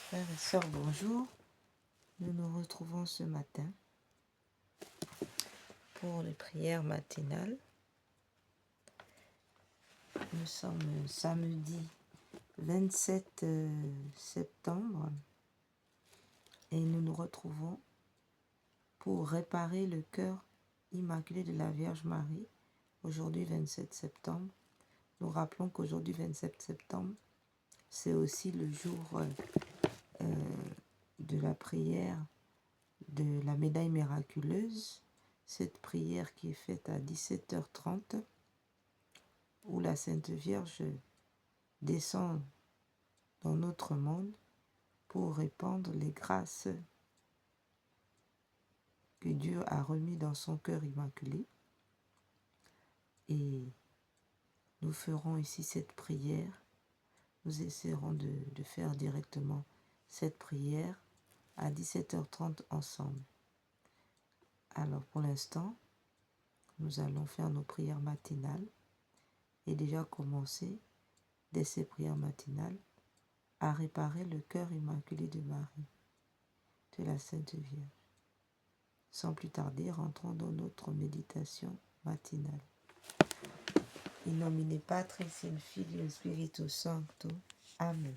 Frères et sœurs, bonjour. Nous nous retrouvons ce matin pour les prières matinales. Nous sommes samedi 27 septembre et nous nous retrouvons pour réparer le cœur immaculé de la Vierge Marie. Aujourd'hui 27 septembre. Nous rappelons qu'aujourd'hui 27 septembre, c'est aussi le jour de la prière de la médaille miraculeuse, cette prière qui est faite à 17h30, où la Sainte Vierge descend dans notre monde pour répandre les grâces que Dieu a remis dans son cœur immaculé. Et nous ferons ici cette prière. Nous essaierons de faire directement cette prière à 17h30 ensemble. Alors pour l'instant, nous allons faire nos prières matinales et déjà commencer dès ces prières matinales à réparer le cœur immaculé de Marie, de la Sainte Vierge. Sans plus tarder, rentrons dans notre méditation matinale. In nomine Patris et Filii et Spiritus Sancto. Amen.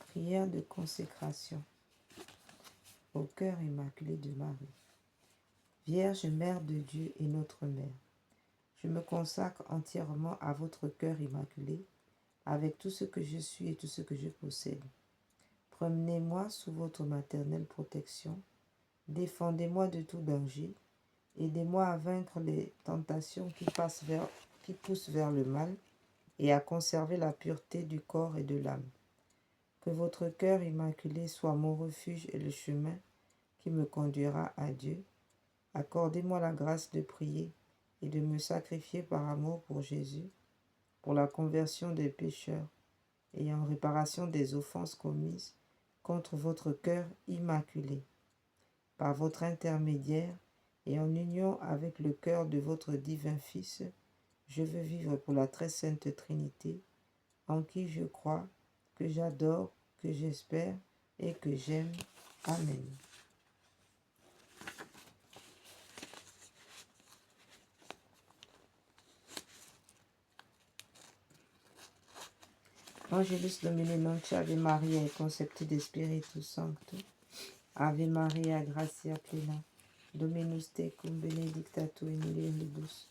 Prière de consécration au cœur immaculé de Marie. Vierge Mère de Dieu et notre Mère, je me consacre entièrement à votre cœur immaculé, avec tout ce que je suis et tout ce que je possède. Promenez-moi sous votre maternelle protection, défendez-moi de tout danger, aidez-moi à vaincre les tentations qui poussent vers le mal et à conserver la pureté du corps et de l'âme. Que votre cœur immaculé soit mon refuge et le chemin qui me conduira à Dieu. Accordez-moi la grâce de prier et de me sacrifier par amour pour Jésus, pour la conversion des pécheurs et en réparation des offenses commises contre votre cœur immaculé. Par votre intermédiaire et en union avec le cœur de votre divin Fils, je veux vivre pour la très sainte Trinité, en qui je crois, que j'adore, que j'espère et que j'aime. Amen. Angelus Domini non Ave Maria concepti de Spiritus Sancto. Ave Maria gratia plena, Dominus tecum benedicta tu in mulieribus,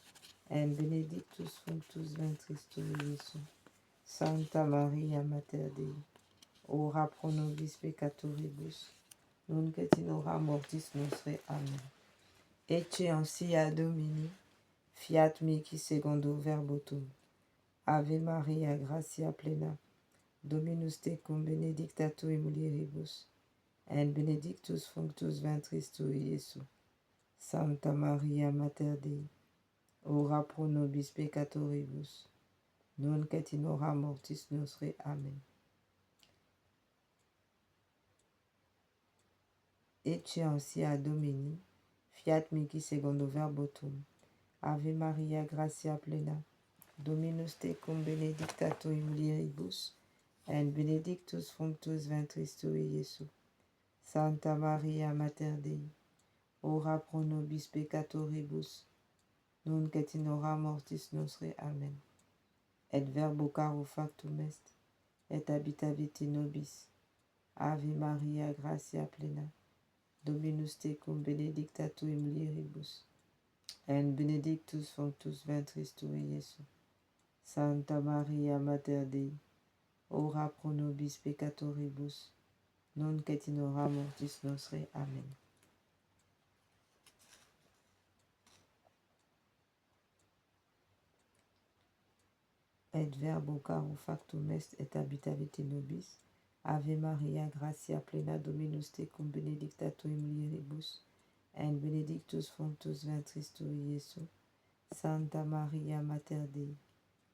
et benedictus fructus ventris tui, Iesus. Sancta Maria Mater Dei, ora pro nobis peccatoribus, nunc et in hora mortis nostre. Amen. Ecce ancia Domini, fiat mihi secundo verbo tuum. Ave Maria gratia plena, Dominus tecum benedicta tu in mulieribus, et benedictus fructus ventris tui, Iesus. Sancta Maria Mater Dei, ora pro nobis peccatoribus, nunc et in hora mortis nostre. Amen. Ecce ancia Domini, fiat mihi secundo verbo tuum. Ave Maria gratia plena, Dominus tecum benedicta tu in mulieribus, et benedictus fructus ventris tui, Iesus. Sancta Maria Mater Dei, ora pro nobis peccatoribus, nunc et in hora mortis nostre. Amen. Et verbo caro factum est, et habitavit in nobis. Ave Maria gratia plena, Dominus tecum benedicta tu in mulieribus, et benedictus fructus ventris tui, Iesus. Sancta Maria Mater Dei, ora pro nobis peccatoribus, nunc et in hora mortis nostre. Amen. Et verbo caro factum est, et habitavit in nobis. Ave Maria gratia plena, Dominus tecum benedicta tu in mulieribus, et benedictus fructus ventris tui, Iesus. Sancta Maria Mater Dei,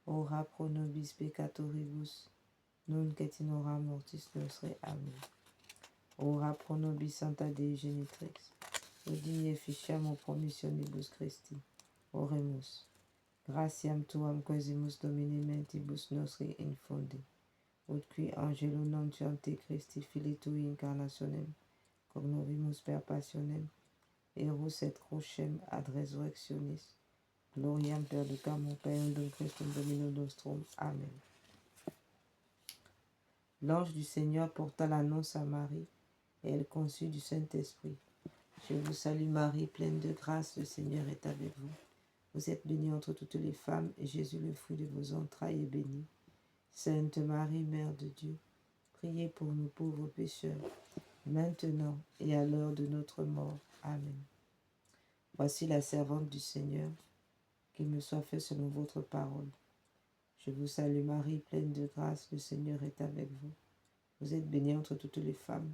ora pro nobis peccatoribus, nunc et in hora mortis nostre. Amen. Ora pro nobis Sancta Dei Genitrix, udini efficiam promissionibus Christi. Oremus. Gratiam tuam quesimus Domini mentibus nostri infunde, ut qui angelo nuntiante Christi Filii tui incarnationem, cognovimus per passionem, erus et crucem ad resurrectionis, gloriam perducam operendum Christum Domino nostrum. Amen. L'ange du Seigneur porta l'annonce à Marie, et elle conçut du Saint-Esprit. Je vous salue Marie, pleine de grâce, le Seigneur est avec vous. Vous êtes bénie entre toutes les femmes, et Jésus, le fruit de vos entrailles, est béni. Sainte Marie, Mère de Dieu, priez pour nous pauvres pécheurs, maintenant et à l'heure de notre mort. Amen. Voici la servante du Seigneur, qu'il me soit fait selon votre parole. Je vous salue Marie, pleine de grâce, le Seigneur est avec vous. Vous êtes bénie entre toutes les femmes,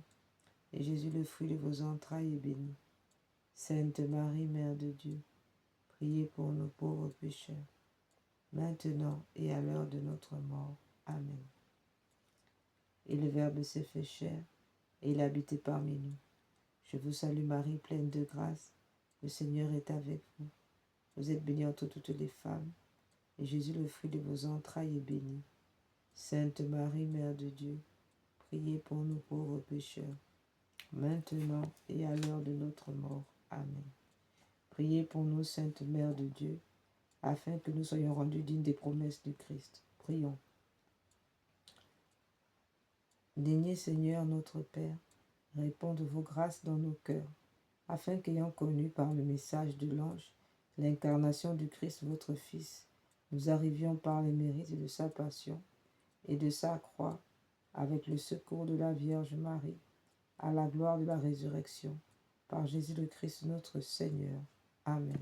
et Jésus, le fruit de vos entrailles, est béni. Sainte Marie, Mère de Dieu, priez pour nos pauvres pécheurs, maintenant et à l'heure de notre mort. Amen. Et le Verbe s'est fait chair, et il a habité parmi nous. Je vous salue Marie, pleine de grâce, le Seigneur est avec vous. Vous êtes bénie entre toutes les femmes, et Jésus, le fruit de vos entrailles, est béni. Sainte Marie, Mère de Dieu, priez pour nous pauvres pécheurs, maintenant et à l'heure de notre mort. Amen. Priez pour nous, Sainte Mère de Dieu, afin que nous soyons rendus dignes des promesses du Christ. Prions. Daignez, Seigneur notre Père, répandre vos grâces dans nos cœurs, afin qu'ayant connu par le message de l'ange l'incarnation du Christ, votre Fils, nous arrivions par les mérites de sa passion et de sa croix, avec le secours de la Vierge Marie, à la gloire de la résurrection, par Jésus le Christ notre Seigneur. Amen.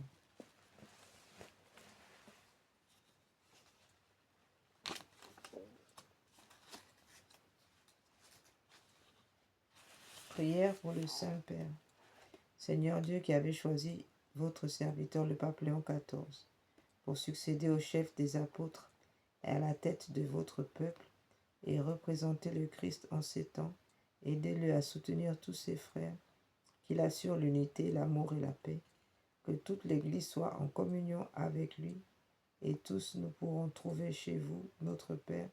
Prière pour le Saint-Père. Seigneur Dieu qui avez choisi votre serviteur le pape Léon XIV pour succéder au chef des apôtres et à la tête de votre peuple et représenter le Christ en ces temps, aidez-le à soutenir tous ses frères, qu'il assure l'unité, l'amour et la paix, que toute l'Église soit en communion avec lui et tous nous pourrons trouver chez vous, notre Père,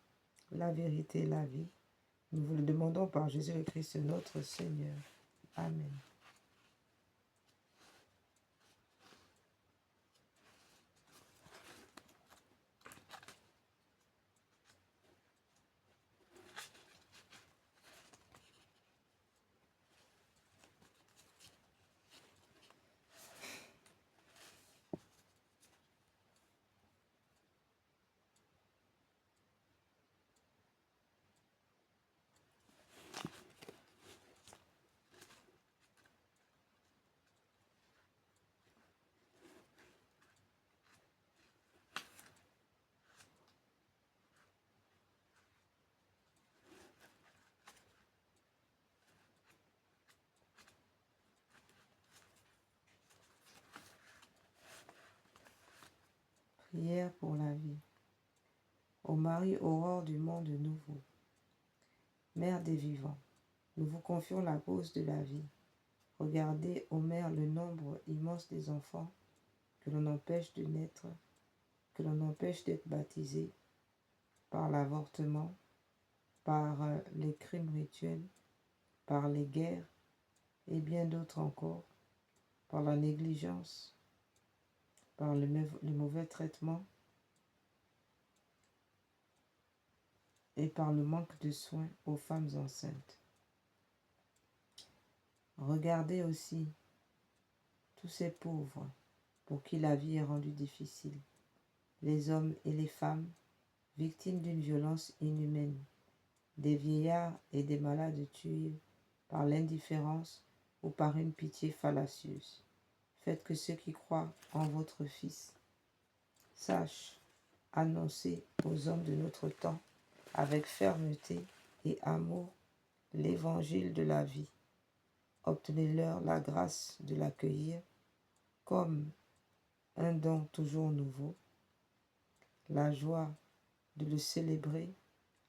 la vérité et la vie. Nous vous le demandons par Jésus le Christ notre Seigneur. Amen. Prière pour la vie. Ô Marie, aurore du monde nouveau, Mère des vivants, nous vous confions la cause de la vie. Regardez, ô Mère, le nombre immense des enfants que l'on empêche de naître, que l'on empêche d'être baptisés par l'avortement, par les crimes rituels, par les guerres et bien d'autres encore, par la négligence, par le mauvais traitement et par le manque de soins aux femmes enceintes. Regardez aussi tous ces pauvres pour qui la vie est rendue difficile, les hommes et les femmes victimes d'une violence inhumaine, des vieillards et des malades tués par l'indifférence ou par une pitié fallacieuse. Faites que ceux qui croient en votre Fils sachent annoncer aux hommes de notre temps avec fermeté et amour l'évangile de la vie. Obtenez-leur la grâce de l'accueillir comme un don toujours nouveau, la joie de le célébrer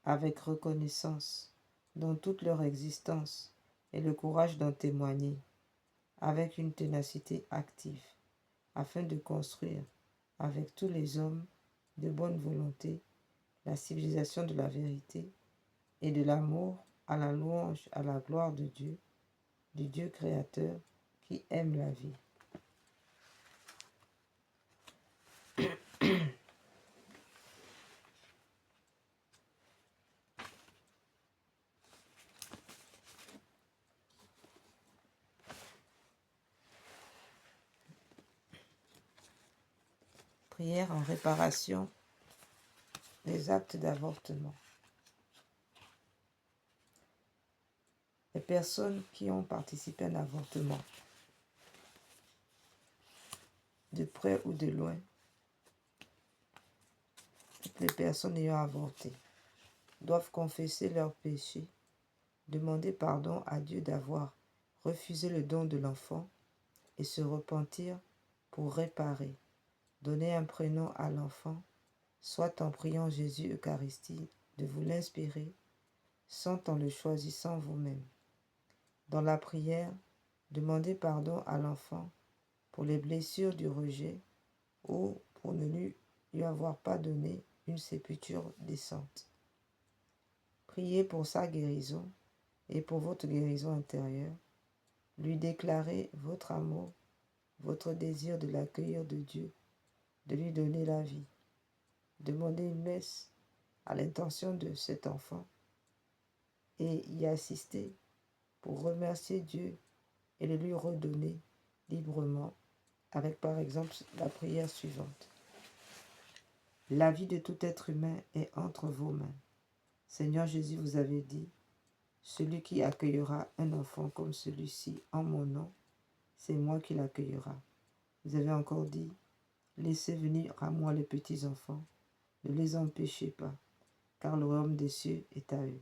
avec reconnaissance dans toute leur existence et le courage d'en témoigner avec une ténacité active afin de construire avec tous les hommes de bonne volonté la civilisation de la vérité et de l'amour à la louange, à la gloire de Dieu, du Dieu créateur qui aime la vie. Prière en réparation des actes d'avortement. Les personnes qui ont participé à un avortement, de près ou de loin, toutes les personnes ayant avorté, doivent confesser leurs péchés, demander pardon à Dieu d'avoir refusé le don de l'enfant et se repentir pour réparer, donner un prénom à l'enfant, soit en priant Jésus Eucharistie de vous l'inspirer, soit en le choisissant vous-même. Dans la prière, demandez pardon à l'enfant pour les blessures du rejet ou pour ne lui avoir pas donné une sépulture décente. Priez pour sa guérison et pour votre guérison intérieure. Lui déclarez votre amour, votre désir de l'accueillir de Dieu, de lui donner la vie. Demandez une messe à l'intention de cet enfant et y assister pour remercier Dieu et le lui redonner librement avec par exemple la prière suivante. La vie de tout être humain est entre vos mains. Seigneur Jésus, vous avez dit, celui qui accueillera un enfant comme celui-ci en mon nom, c'est moi qui l'accueillera. Vous avez encore dit, laissez venir à moi les petits enfants, ne les empêchez pas, car le royaume des cieux est à eux.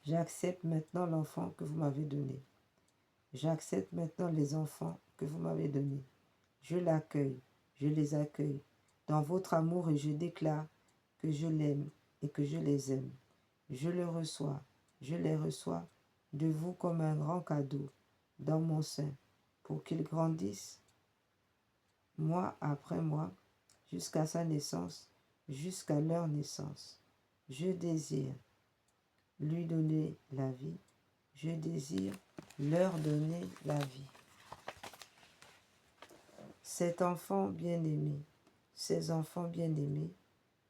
J'accepte maintenant l'enfant que vous m'avez donné. J'accepte maintenant les enfants que vous m'avez donnés. Je l'accueille, je les accueille dans votre amour et je déclare que je l'aime et que je les aime. Je le reçois, je les reçois de vous comme un grand cadeau dans mon sein pour qu'ils grandissent mois après mois jusqu'à sa naissance, jusqu'à leur naissance. Je désire lui donner la vie, je désire leur donner la vie. Cet enfant bien-aimé, ces enfants bien-aimés,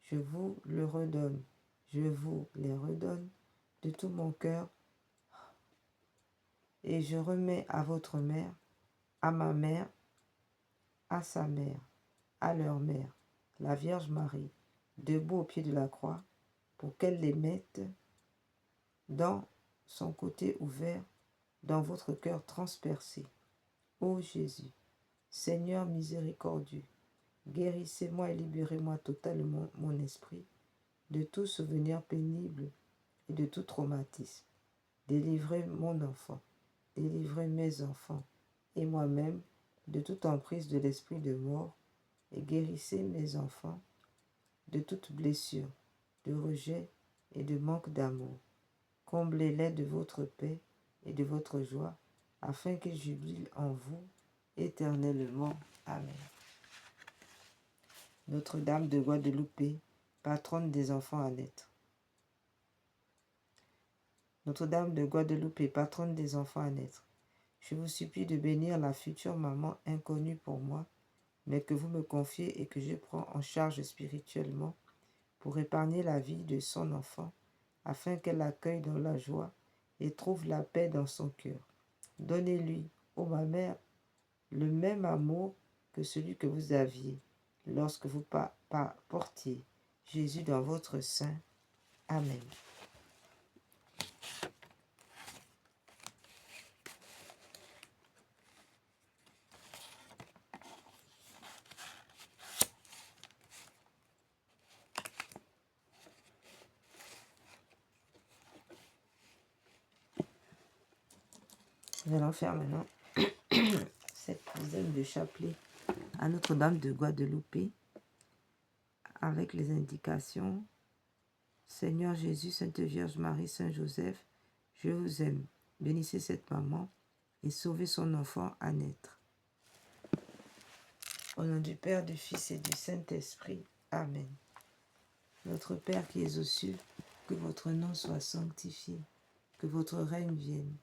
je vous le redonne, je vous les redonne de tout mon cœur et je remets à votre mère, à ma mère, à sa mère, à leur mère, la Vierge Marie, debout au pied de la croix, pour qu'elle les mette dans son côté ouvert, dans votre cœur transpercé. Ô Jésus, Seigneur miséricordieux, guérissez-moi et libérez-moi totalement mon esprit de tout souvenir pénible et de tout traumatisme. Délivrez mon enfant, délivrez mes enfants et moi-même de toute emprise de l'esprit de mort et guérissez mes enfants de toute blessure, de rejet et de manque d'amour. Comblez-les de votre paix et de votre joie afin qu'ils jubilent en vous éternellement. Amen. Notre-Dame de Guadeloupe, patronne des enfants à naître. Notre-Dame de Guadeloupe, patronne des enfants à naître. Je vous supplie de bénir la future maman inconnue pour moi, mais que vous me confiez et que je prends en charge spirituellement pour épargner la vie de son enfant, afin qu'elle l'accueille dans la joie et trouve la paix dans son cœur. Donnez-lui, ô ma mère, le même amour que celui que vous aviez lorsque vous portiez Jésus dans votre sein. Amen. Nous allons faire maintenant cette dizaine de chapelets à Notre-Dame de Guadeloupe avec les indications. Seigneur Jésus, Sainte Vierge Marie, Saint Joseph, je vous aime. Bénissez cette maman et sauvez son enfant à naître. Au nom du Père, du Fils et du Saint-Esprit. Amen. Notre Père qui es aux cieux, que votre nom soit sanctifié, que votre règne vienne,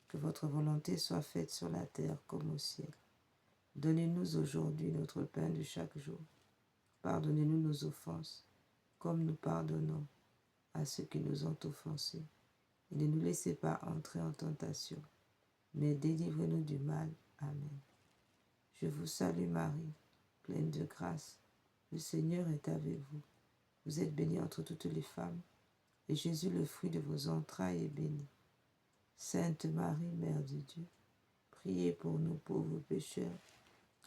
que votre volonté soit faite sur la terre comme au ciel. Donnez-nous aujourd'hui notre pain de chaque jour. Pardonnez-nous nos offenses, comme nous pardonnons à ceux qui nous ont offensés. Et ne nous laissez pas entrer en tentation, mais délivrez-nous du mal. Amen. Je vous salue Marie, pleine de grâce. Le Seigneur est avec vous. Vous êtes bénie entre toutes les femmes, et Jésus, le fruit de vos entrailles, est béni. Sainte Marie, Mère de Dieu, priez pour nous pauvres pécheurs,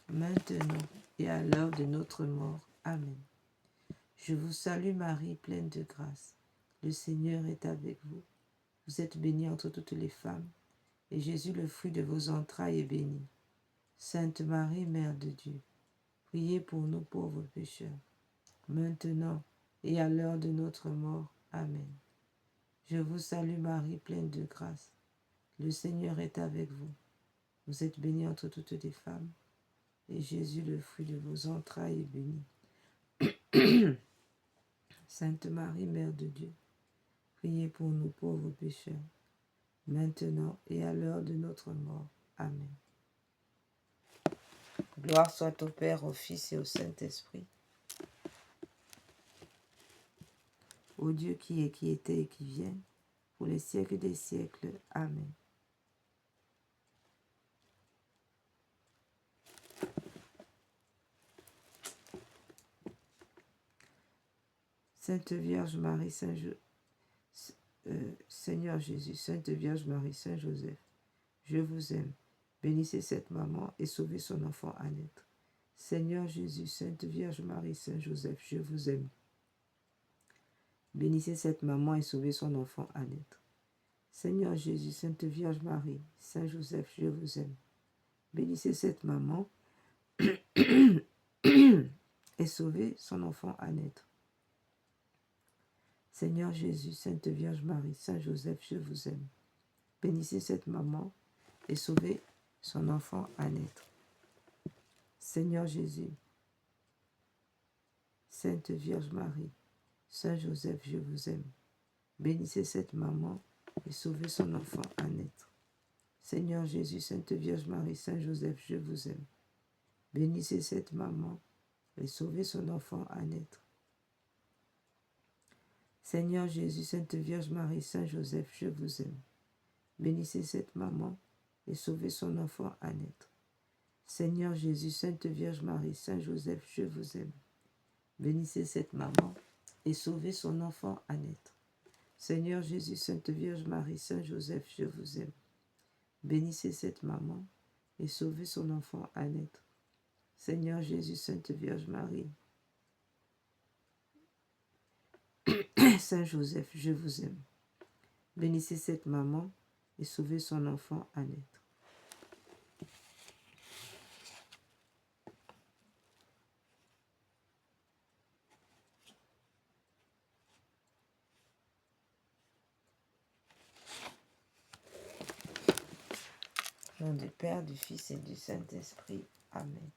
maintenant et à l'heure de notre mort. Amen. Je vous salue Marie, pleine de grâce. Le Seigneur est avec vous. Vous êtes bénie entre toutes les femmes, et Jésus, le fruit de vos entrailles, est béni. Sainte Marie, Mère de Dieu, priez pour nous pauvres pécheurs, maintenant et à l'heure de notre mort. Amen. Je vous salue Marie, pleine de grâce. Le Seigneur est avec vous. Vous êtes bénie entre toutes les femmes, et Jésus, le fruit de vos entrailles, est béni. Sainte Marie, Mère de Dieu, priez pour nous pauvres pécheurs, maintenant et à l'heure de notre mort. Amen. Gloire soit au Père, au Fils et au Saint-Esprit, au Dieu qui est, qui était et qui vient, pour les siècles des siècles. Amen. Sainte Vierge Marie, Seigneur Jésus, Sainte Vierge Marie, Saint Joseph, je vous aime. Bénissez cette maman et sauvez son enfant à naître. Seigneur Jésus, Sainte Vierge Marie, Saint Joseph, je vous aime. Bénissez cette maman et sauvez son enfant à naître. Seigneur Jésus, Sainte Vierge Marie, Saint Joseph, je vous aime. Bénissez cette maman et sauvez son enfant à naître. Seigneur Jésus, Sainte Vierge Marie, Saint Joseph, je vous aime. Bénissez cette maman et sauvez son enfant à naître. Seigneur Jésus, Sainte Vierge Marie, Saint Joseph, je vous aime. Bénissez cette maman et sauvez son enfant à naître. Seigneur Jésus, Sainte Vierge Marie, Saint Joseph, je vous aime. Bénissez cette maman et sauvez son enfant à naître. Seigneur Jésus, Sainte Vierge Marie, Saint Joseph, je vous aime. Bénissez cette maman et sauvez son enfant à naître. Seigneur Jésus, Sainte Vierge Marie, Saint Joseph, je vous aime. Bénissez cette maman et sauvez son enfant à naître. Seigneur Jésus, Sainte Vierge Marie, Saint Joseph, je vous aime. Bénissez cette maman et sauvez son enfant à naître. Seigneur Jésus, Sainte Vierge Marie, Saint Joseph, je vous aime. Bénissez cette maman et sauvez son enfant à naître. Au nom du Père, du Fils et du Saint-Esprit. Amen.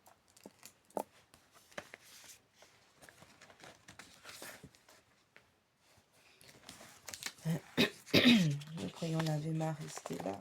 Nous prions l'Ave Marie Stella.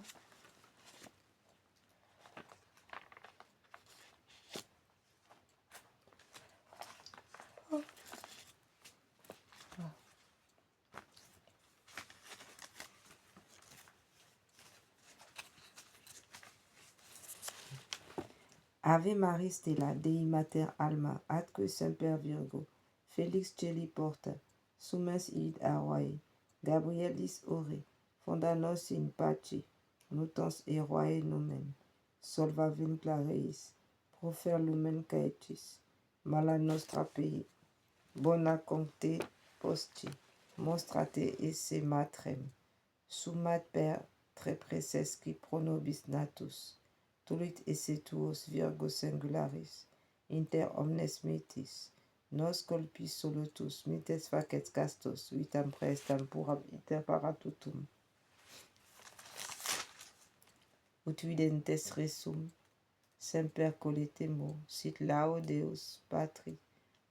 Ave Maris Stella, Dei Mater Alma, atque Semper Virgo, Felix Celi Porta, Sumens id Hawaii, Gabrielis Ore, fonda nos in pace, nutans eroae nomen, solva vincla reis, profer lumen caetis, mala nostra pei, bona concte posti, mostrate esse matrem, sumat per tre presesci pro nobis natus, tulit esse tuos Virgo singularis, inter omnes metis, nos colpis solotus, mites facet castos, vitam prestam puram interparatutum, ut videntes resum, semper coletemo, sit laudeus patri,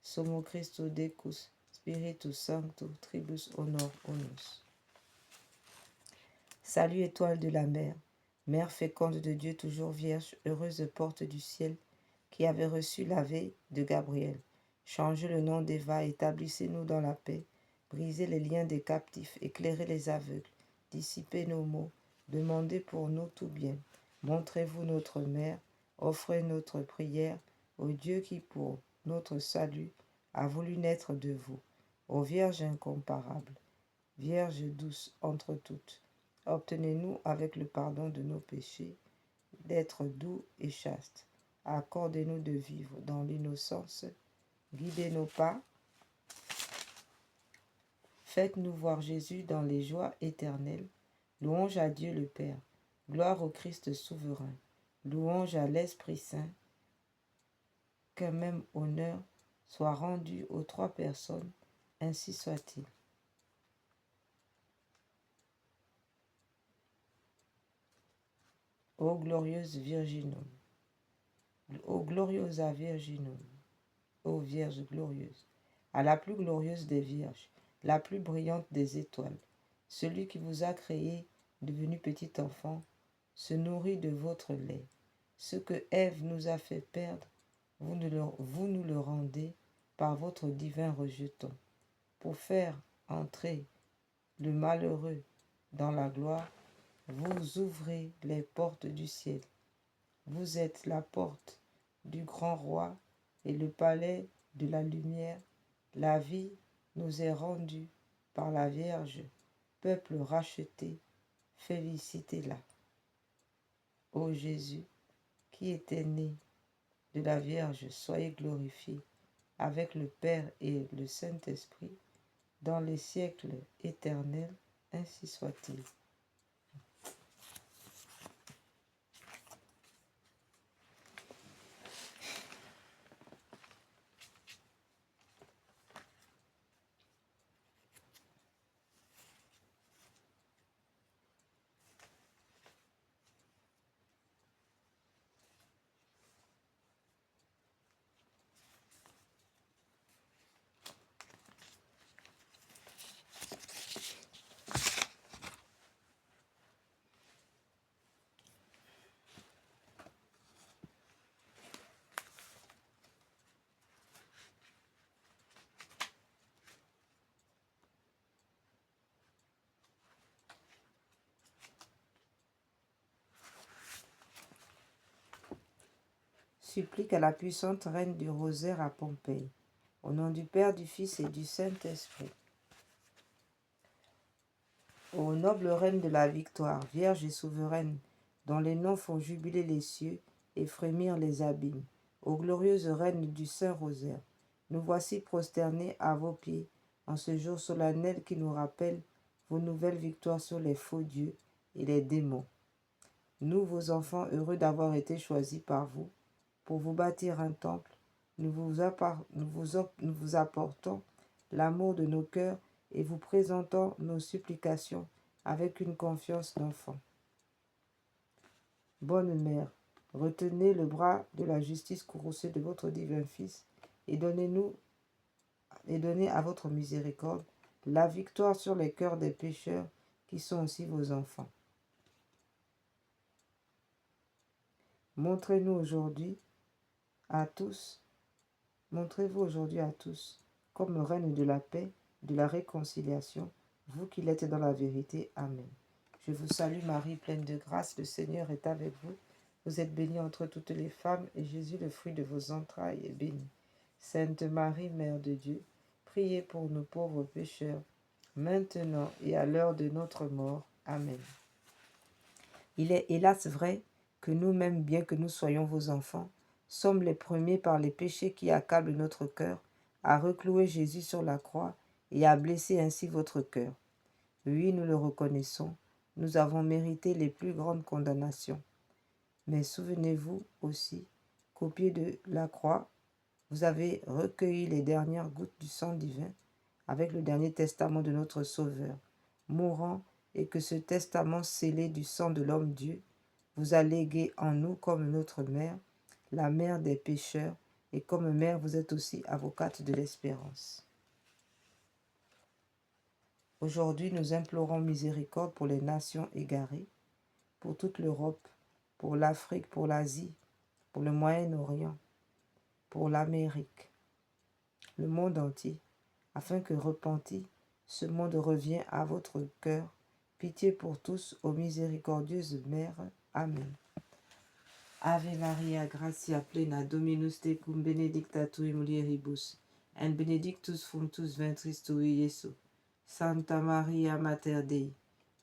somo Christo decus, Spiritus Sancto, tribus honor onus. Salut étoile de la mer, mère féconde de Dieu toujours vierge, heureuse porte du ciel, qui avait reçu la veille de Gabriel. Changez le nom d'Eva, établissez-nous dans la paix, brisez les liens des captifs, éclairez les aveugles, dissipez nos maux, demandez pour nous tout bien. Montrez-vous notre mère, offrez notre prière au Dieu qui pour notre salut a voulu naître de vous. Ô Vierge incomparable, Vierge douce entre toutes, obtenez-nous avec le pardon de nos péchés, d'être doux et chastes. Accordez-nous de vivre dans l'innocence, guidez nos pas, faites-nous voir Jésus dans les joies éternelles. Louange à Dieu le Père, gloire au Christ souverain, louange à l'Esprit Saint, qu'un même honneur soit rendu aux trois personnes, ainsi soit-il. Ô glorieuse Virginum, ô gloriosa Virginum, ô Vierge glorieuse, à la plus glorieuse des Vierges, la plus brillante des étoiles, celui qui vous a créé, devenu petit enfant, se nourrit de votre lait. Ce que Ève nous a fait perdre, vous nous le rendez par votre divin rejeton, pour faire entrer le malheureux dans la gloire. Vous ouvrez les portes du ciel. Vous êtes la porte du grand roi et le palais de la lumière. La vie nous est rendue par la Vierge, peuple racheté, félicitez-la. Ô Jésus, qui était né de la Vierge, soyez glorifié avec le Père et le Saint-Esprit, dans les siècles éternels, ainsi soit-il. Supplique à la puissante reine du rosaire à Pompéi, au nom du Père, du Fils et du Saint-Esprit. Ô noble reine de la victoire, vierge et souveraine, dont les noms font jubiler les cieux et frémir les abîmes, ô glorieuse reine du Saint-Rosaire, nous voici prosternés à vos pieds en ce jour solennel qui nous rappelle vos nouvelles victoires sur les faux dieux et les démons. Nous, vos enfants, heureux d'avoir été choisis par vous, pour vous bâtir un temple, nous vous apportons l'amour de nos cœurs et vous présentons nos supplications avec une confiance d'enfant. Bonne mère, retenez le bras de la justice courroucée de votre divin Fils et donnez à votre miséricorde la victoire sur les cœurs des pécheurs qui sont aussi vos enfants. Montrez-vous aujourd'hui à tous, comme reine de la paix, de la réconciliation, vous qui l'êtes dans la vérité. Amen. Je vous salue Marie, pleine de grâce, le Seigneur est avec vous. Vous êtes bénie entre toutes les femmes, et Jésus, le fruit de vos entrailles, est béni. Sainte Marie, Mère de Dieu, priez pour nous pauvres pécheurs, maintenant et à l'heure de notre mort. Amen. Il est hélas vrai que nous-mêmes, bien que nous soyons vos enfants, sommes les premiers par les péchés qui accablent notre cœur, à reclouer Jésus sur la croix et à blesser ainsi votre cœur. Oui, nous le reconnaissons, nous avons mérité les plus grandes condamnations. Mais souvenez-vous aussi qu'au pied de la croix, Vous avez recueilli les dernières gouttes du sang divin avec le dernier testament de notre Sauveur, mourant, et que ce testament scellé du sang de l'homme-dieu vous a légué en nous comme notre mère, la mère des pécheurs, et comme mère vous êtes aussi avocate de l'espérance. Aujourd'hui, nous implorons miséricorde pour les nations égarées, pour toute l'Europe, pour l'Afrique, pour l'Asie, pour le Moyen-Orient, pour l'Amérique, le monde entier, afin que repenti, ce monde revienne à votre cœur. Pitié pour tous, ô miséricordieuse Mère. Amen. Ave Maria, gratia plena, Dominus tecum, benedicta tui mulieribus, et benedictus fructus ventris tui, Iesus. Santa Maria Mater Dei,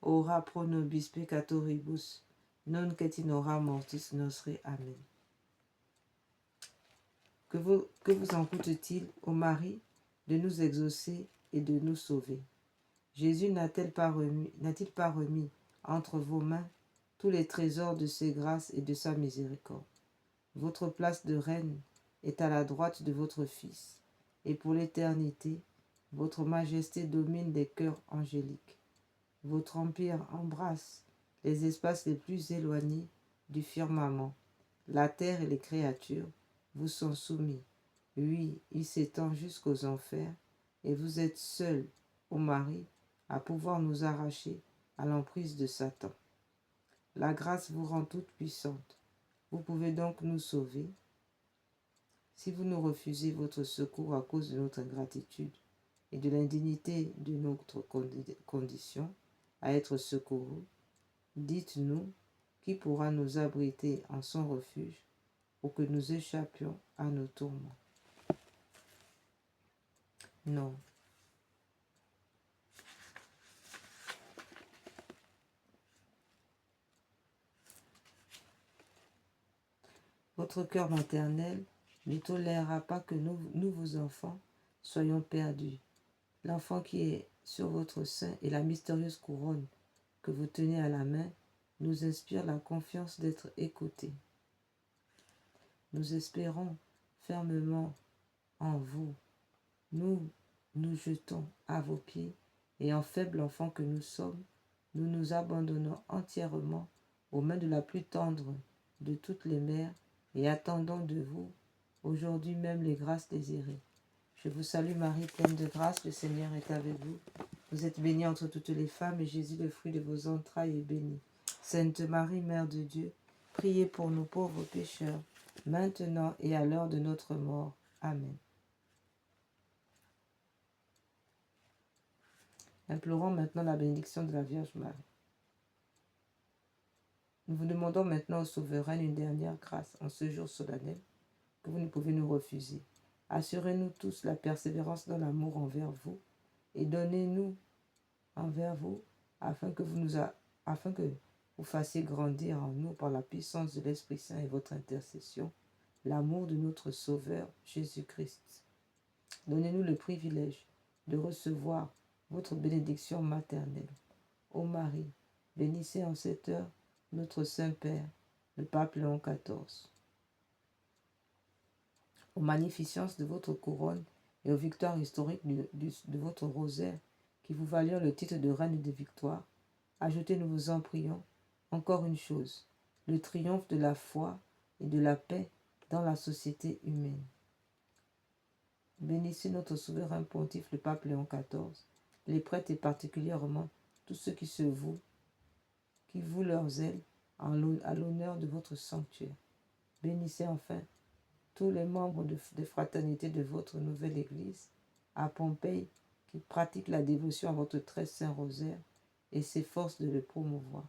ora pro nobis peccatoribus, nunc et in hora mortis nostre. Amen. Que vous en coûte-t-il, ô Marie, de nous exaucer et de nous sauver? Jésus n'a-t-il pas remis entre vos mains tous les trésors de ses grâces et de sa miséricorde? Votre place de reine est à la droite de votre Fils, et pour l'éternité, votre majesté domine les cœurs angéliques. Votre empire embrasse les espaces les plus éloignés du firmament. La terre et les créatures vous sont soumis. Oui, il s'étend jusqu'aux enfers, et vous êtes seul, ô Marie, à pouvoir nous arracher à l'emprise de Satan. La grâce vous rend toute puissante. Vous pouvez donc nous sauver. Si vous nous refusez votre secours à cause de notre ingratitude et de l'indignité de notre condition à être secourus, dites-nous qui pourra nous abriter en son refuge pour que nous échappions à nos tourments. Non. Votre cœur maternel ne tolérera pas que nous, vos enfants, soyons perdus. L'enfant qui est sur votre sein et la mystérieuse couronne que vous tenez à la main nous inspire la confiance d'être écoutés. Nous espérons fermement en vous. Nous nous jetons à vos pieds et en faible enfant que nous sommes, nous nous abandonnons entièrement aux mains de la plus tendre de toutes les mères et attendons de vous aujourd'hui même les grâces désirées. Je vous salue Marie, pleine de grâce, le Seigneur est avec vous. Vous êtes bénie entre toutes les femmes et Jésus, le fruit de vos entrailles, est béni. Sainte Marie, Mère de Dieu, priez pour nous pauvres pécheurs, maintenant et à l'heure de notre mort. Amen. Implorons maintenant la bénédiction de la Vierge Marie. Nous vous demandons maintenant au Souverain une dernière grâce en ce jour solennel que vous ne pouvez nous refuser. Assurez-nous tous la persévérance dans l'amour envers vous et donnez-nous envers vous afin que vous fassiez grandir en nous par la puissance de l'Esprit Saint et votre intercession l'amour de notre Sauveur Jésus-Christ. Donnez-nous le privilège de recevoir votre bénédiction maternelle. Ô Marie, bénissez en cette heure notre Saint-Père, le Pape Léon XIV. Aux magnificences de votre couronne et aux victoires historiques de votre rosaire qui vous valurent le titre de Reine de victoire, ajoutez, nous vous en prions, encore une chose, le triomphe de la foi et de la paix dans la société humaine. Bénissez notre souverain pontife, le Pape Léon XIV, les prêtres et particulièrement tous ceux qui vouent leurs ailes à l'honneur de votre sanctuaire. Bénissez enfin tous les membres des fraternités de votre nouvelle Église à Pompéi qui pratiquent la dévotion à votre très saint rosaire et s'efforcent de le promouvoir.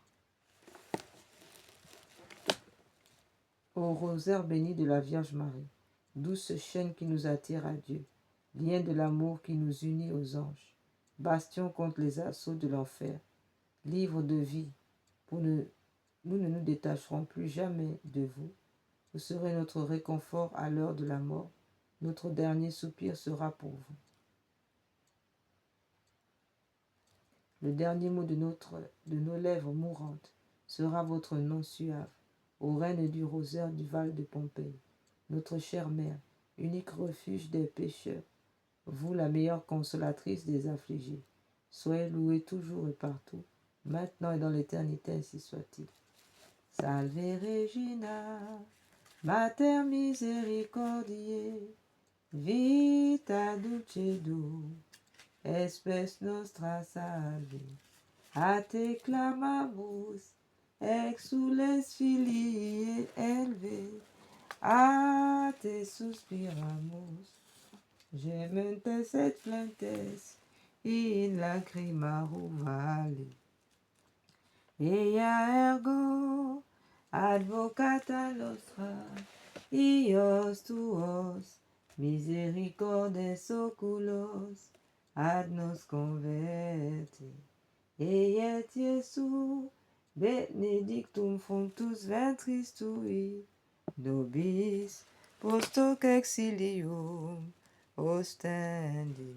Ô rosaire béni de la Vierge Marie, douce chaîne qui nous attire à Dieu, lien de l'amour qui nous unit aux anges, bastion contre les assauts de l'enfer, livre de vie, nous ne nous détacherons plus jamais de vous. Vous serez notre réconfort à l'heure de la mort. Notre dernier soupir sera pour vous. Le dernier mot de nos lèvres mourantes sera votre nom suave, ô reine du rosaire du Val de Pompéi, notre chère mère unique refuge des pécheurs, vous la meilleure consolatrice des affligés. Soyez loués toujours et partout, maintenant et dans l'éternité, ainsi soit-il. Salve Regina, Mater misericordiae, vita dulcedo, espes nostra salve. A te clamamus, exules filii elve, a te suspiramus, gementes et flentes, in lacrimarum vale. Ea ergo, advocata nostra, ios tuos, misericordes oculos, ad nos converte. Et Iesu, benedictum fructus ventris tui, nobis post hoc exilium ostendi.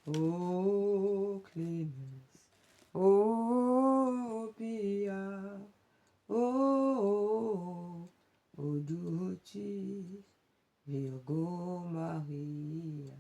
O clemens, o pia, o dulcis Virgo Maria.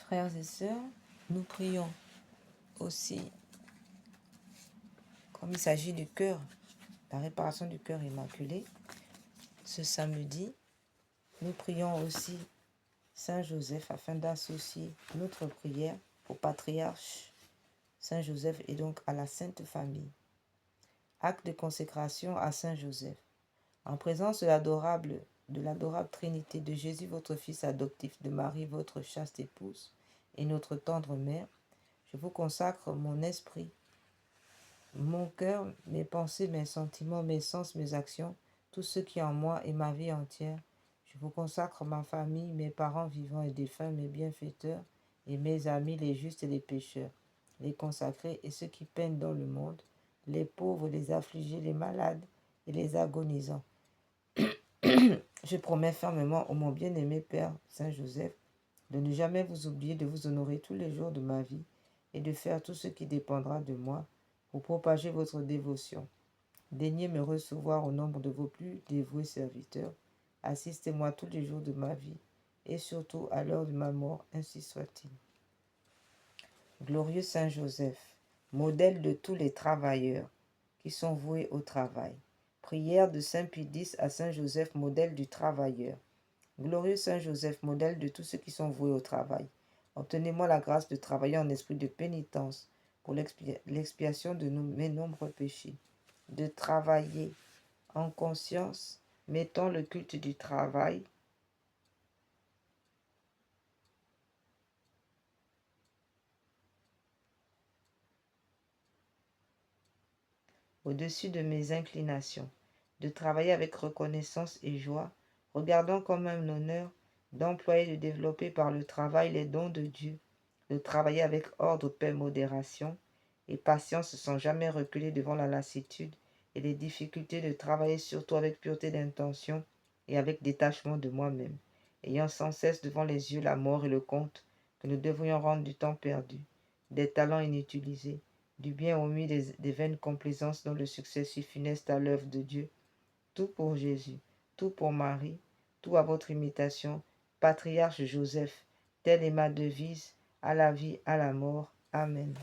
Frères et sœurs, nous prions aussi, comme il s'agit du cœur, la réparation du cœur immaculé. Ce samedi, nous prions aussi Saint Joseph afin d'associer notre prière au patriarche Saint Joseph et donc à la Sainte Famille. Acte de consécration à Saint Joseph. En présence de l'adorable Trinité, de Jésus votre Fils adoptif, de Marie votre chaste épouse et notre tendre mère, je vous consacre mon esprit, mon cœur, mes pensées, mes sentiments, mes sens, mes actions, tout ce qui est en moi et ma vie entière. Je vous consacre ma famille, mes parents vivants et défunts, mes bienfaiteurs et mes amis, les justes et les pécheurs, les consacrés et ceux qui peinent dans le monde, les pauvres, les affligés, les malades et les agonisants. Je promets fermement, ô mon bien-aimé Père Saint Joseph, de ne jamais vous oublier de vous honorer tous les jours de ma vie et de faire tout ce qui dépendra de moi pour propager votre dévotion. Daignez me recevoir au nombre de vos plus dévoués serviteurs. Assistez-moi tous les jours de ma vie et surtout à l'heure de ma mort, ainsi soit-il. Glorieux Saint Joseph, modèle de tous les travailleurs qui sont voués au travail. Prière de Saint Pie X à Saint Joseph, modèle du travailleur. Glorieux Saint Joseph, modèle de tous ceux qui sont voués au travail. Obtenez-moi la grâce de travailler en esprit de pénitence pour l'expiation de mes nombreux péchés. De travailler en conscience, mettons le culte du travail au-dessus de mes inclinations, de travailler avec reconnaissance et joie, regardant comme un honneur d'employer et de développer par le travail les dons de Dieu, de travailler avec ordre, paix, modération et patience sans jamais reculer devant la lassitude et les difficultés, de travailler surtout avec pureté d'intention et avec détachement de moi-même, ayant sans cesse devant les yeux la mort et le compte que nous devrions rendre du temps perdu, des talents inutilisés, du bien au mieux des vaines complaisances dont le succès si funeste à l'œuvre de Dieu. Tout pour Jésus, tout pour Marie, tout à votre imitation, patriarche Joseph, telle est ma devise, à la vie, à la mort. Amen.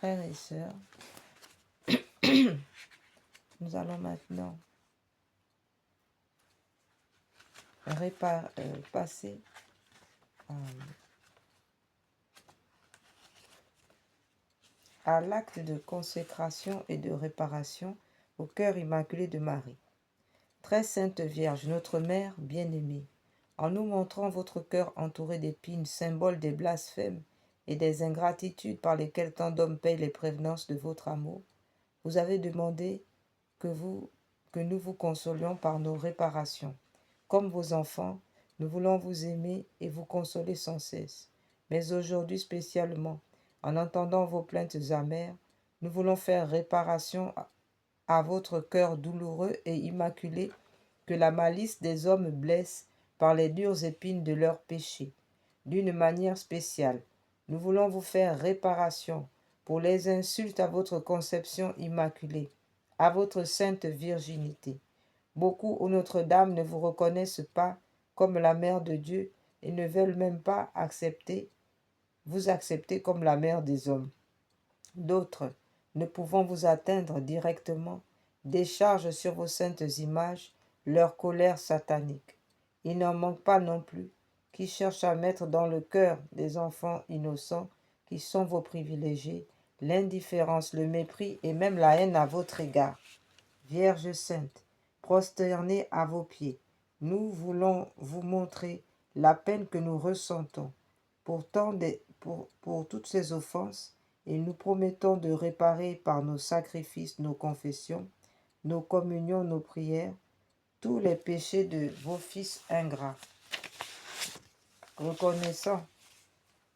Frères et sœurs, nous allons maintenant passer à l'acte de consécration et de réparation au cœur immaculé de Marie. Très sainte Vierge, notre Mère bien-aimée, en nous montrant votre cœur entouré d'épines, symbole des blasphèmes et des ingratitudes par lesquelles tant d'hommes payent les prévenances de votre amour, vous avez demandé que nous vous consolions par nos réparations. Comme vos enfants, nous voulons vous aimer et vous consoler sans cesse. Mais aujourd'hui spécialement, en entendant vos plaintes amères, nous voulons faire réparation à votre cœur douloureux et immaculé que la malice des hommes blesse par les dures épines de leurs péchés. D'une manière spéciale, nous voulons vous faire réparation pour les insultes à votre conception immaculée, à votre sainte virginité. Beaucoup, ô Notre-Dame, ne vous reconnaissent pas comme la Mère de Dieu et ne veulent même pas vous accepter comme la Mère des hommes. D'autres, ne pouvant vous atteindre directement, déchargent sur vos saintes images leur colère satanique. Il n'en manque pas non plus qui cherchent à mettre dans le cœur des enfants innocents, qui sont vos privilégiés, l'indifférence, le mépris et même la haine à votre égard. Vierge sainte, prosternée à vos pieds, nous voulons vous montrer la peine que nous ressentons pour toutes ces offenses, et nous promettons de réparer par nos sacrifices, nos confessions, nos communions, nos prières, tous les péchés de vos fils ingrats, reconnaissant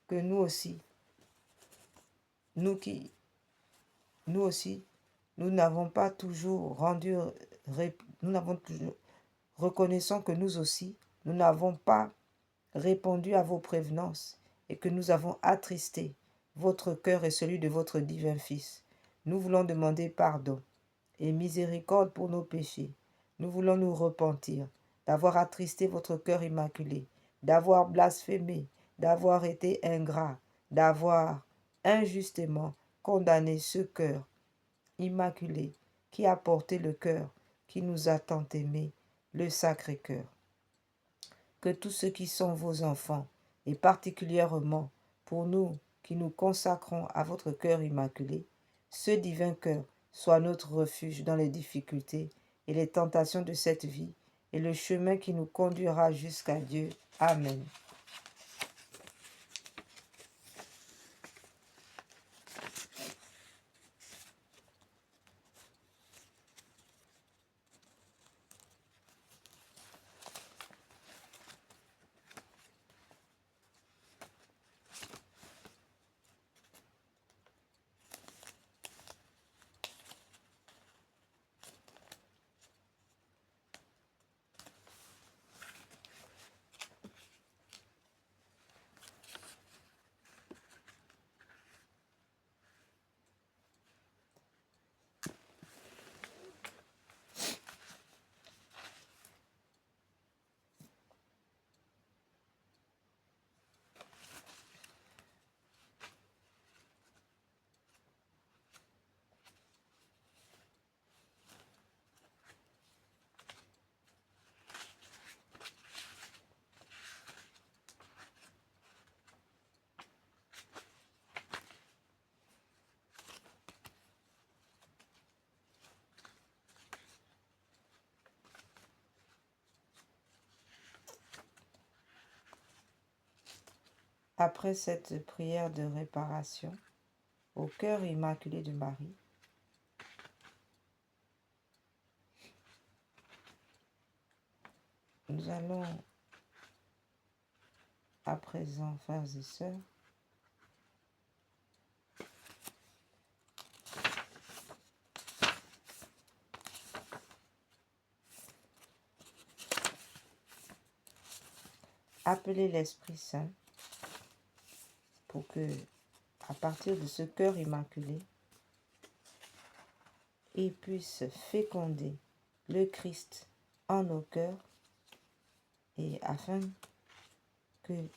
que nous aussi, nous n'avons pas toujours reconnaissant que nous aussi, nous n'avons pas répondu à vos prévenances et que nous avons attristé votre cœur et celui de votre divin Fils. Nous voulons demander pardon et miséricorde pour nos péchés. Nous voulons nous repentir d'avoir attristé votre cœur immaculé, d'avoir blasphémé, d'avoir été ingrat, d'avoir injustement condamné ce cœur immaculé qui a porté le cœur qui nous a tant aimés, le Sacré-Cœur. Que tous ceux qui sont vos enfants, et particulièrement pour nous qui nous consacrons à votre cœur immaculé, ce divin cœur soit notre refuge dans les difficultés et les tentations de cette vie et le chemin qui nous conduira jusqu'à Dieu. Amen. Après cette prière de réparation au cœur immaculé de Marie, nous allons à présent, frères et sœurs, appeler l'Esprit Saint pour que, à partir de ce cœur immaculé, il puisse féconder le Christ en nos cœurs et afin que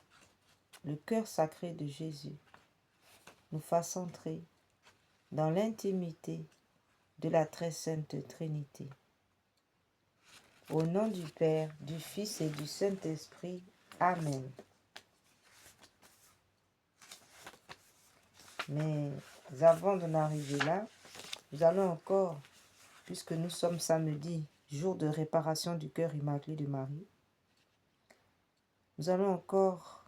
le cœur sacré de Jésus nous fasse entrer dans l'intimité de la très sainte Trinité. Au nom du Père, du Fils et du Saint-Esprit. Amen. Mais avant d'en arriver là, nous allons encore, puisque nous sommes samedi, jour de réparation du cœur immaculé de Marie, nous allons encore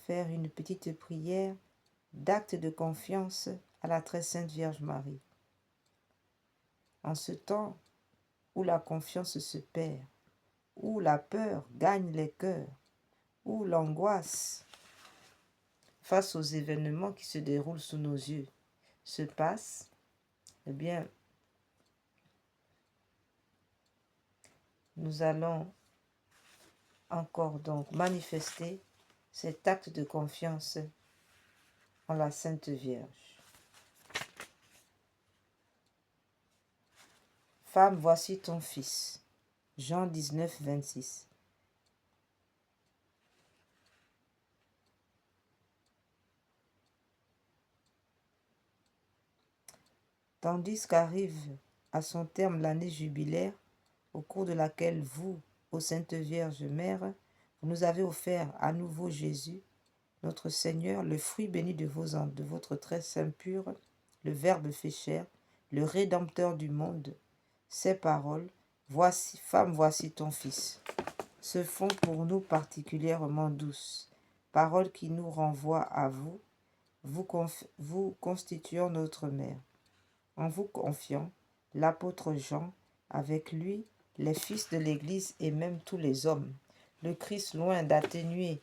faire une petite prière d'acte de confiance à la très sainte Vierge Marie. En ce temps où la confiance se perd, où la peur gagne les cœurs, où l'angoisse face aux événements qui se déroulent sous nos yeux se passe, eh bien, nous allons encore donc manifester cet acte de confiance en la Sainte Vierge. Femme, voici ton fils. Jean 19, 26. Tandis qu'arrive à son terme l'année jubilaire, au cours de laquelle vous, ô Sainte Vierge Mère, vous nous avez offert à nouveau Jésus, notre Seigneur, le fruit béni de votre très saint pur, le Verbe fait chair, le Rédempteur du monde. Ces paroles, voici, femme, voici ton fils, se font pour nous particulièrement douces, paroles qui nous renvoient à vous, vous constituant notre mère. En vous confiant, l'apôtre Jean, avec lui, les fils de l'Église et même tous les hommes, le Christ, loin d'atténuer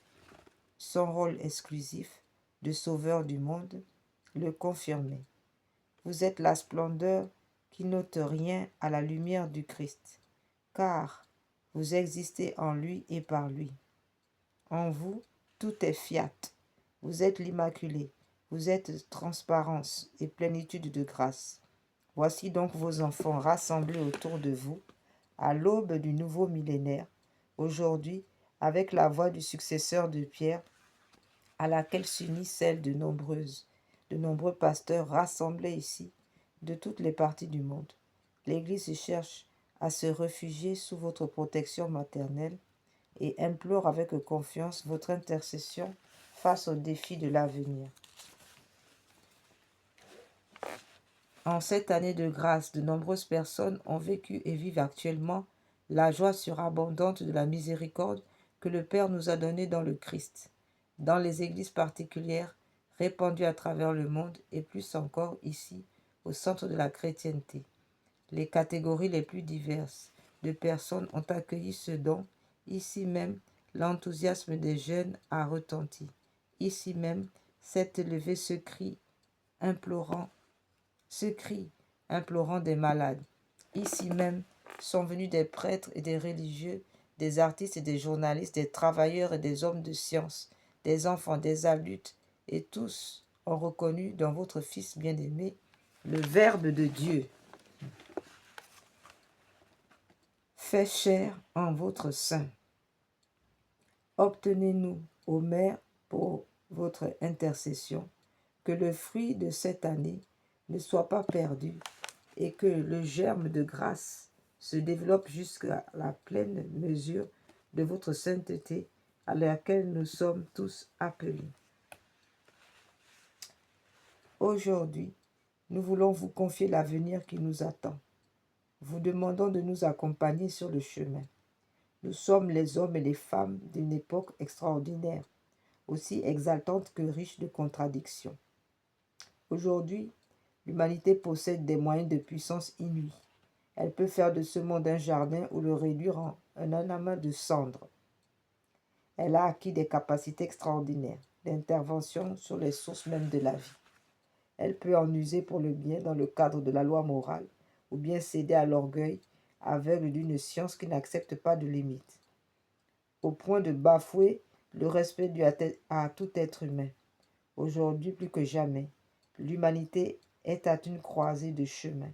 son rôle exclusif de sauveur du monde, le confirmait. Vous êtes la splendeur qui n'ôte rien à la lumière du Christ, car vous existez en lui et par lui. En vous, tout est fiat. Vous êtes l'Immaculée, vous êtes transparence et plénitude de grâce. Voici donc vos enfants rassemblés autour de vous, à l'aube du nouveau millénaire, aujourd'hui, avec la voix du successeur de Pierre, à laquelle s'unit celle de nombreux pasteurs rassemblés ici, de toutes les parties du monde. L'Église cherche à se réfugier sous votre protection maternelle et implore avec confiance votre intercession face aux défis de l'avenir. En cette année de grâce, de nombreuses personnes ont vécu et vivent actuellement la joie surabondante de la miséricorde que le Père nous a donnée dans le Christ, dans les églises particulières répandues à travers le monde et plus encore ici, au centre de la chrétienté. Les catégories les plus diverses de personnes ont accueilli ce don. Ici même, l'enthousiasme des jeunes a retenti. Ici même, s'est élevé ce cri implorant des malades. Ici même sont venus des prêtres et des religieux, des artistes et des journalistes, des travailleurs et des hommes de science, des enfants, des adultes, et tous ont reconnu dans votre Fils bien-aimé le Verbe de Dieu, fait chair en votre sein. Obtenez-nous, ô Mère, pour votre intercession, que le fruit de cette année ne soit pas perdu et que le germe de grâce se développe jusqu'à la pleine mesure de votre sainteté à laquelle nous sommes tous appelés. Aujourd'hui, nous voulons vous confier l'avenir qui nous attend. Vous demandons de nous accompagner sur le chemin. Nous sommes les hommes et les femmes d'une époque extraordinaire, aussi exaltante que riche de contradictions. Aujourd'hui, l'humanité possède des moyens de puissance inouïs. Elle peut faire de ce monde un jardin ou le réduire en un amas de cendres. Elle a acquis des capacités extraordinaires d'intervention sur les sources mêmes de la vie. Elle peut en user pour le bien dans le cadre de la loi morale ou bien céder à l'orgueil aveugle d'une science qui n'accepte pas de limites, au point de bafouer le respect dû à tout être humain. Aujourd'hui, plus que jamais, l'humanité est à une croisée de chemin.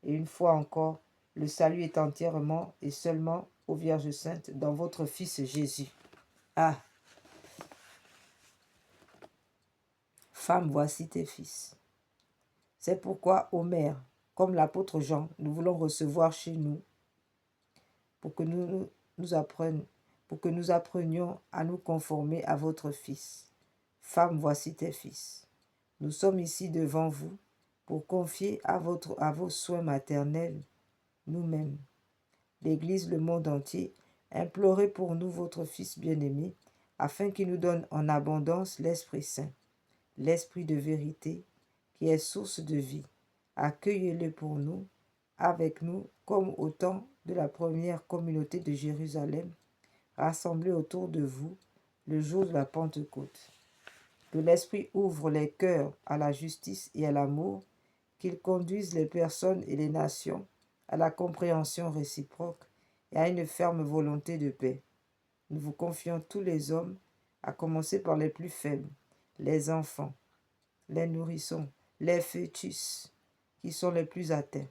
Et une fois encore, le salut est entièrement et seulement aux Vierges Saintes dans votre Fils Jésus. Ah! Femme, voici tes fils. C'est pourquoi, ô Mère, comme l'apôtre Jean, nous voulons recevoir chez nous pour que nous apprenions à nous conformer à votre Fils. Femme, voici tes fils. Nous sommes ici devant vous pour confier à vos soins maternels nous-mêmes. L'Église, le monde entier, implorez pour nous votre Fils bien-aimé, afin qu'il nous donne en abondance l'Esprit Saint, l'Esprit de vérité, qui est source de vie. Accueillez-le pour nous, avec nous, comme au temps de la première communauté de Jérusalem, rassemblée autour de vous, le jour de la Pentecôte. Que l'Esprit ouvre les cœurs à la justice et à l'amour, qu'il conduise les personnes et les nations à la compréhension réciproque et à une ferme volonté de paix. Nous vous confions tous les hommes, à commencer par les plus faibles, les enfants, les nourrissons, les fœtus, qui sont les plus atteints.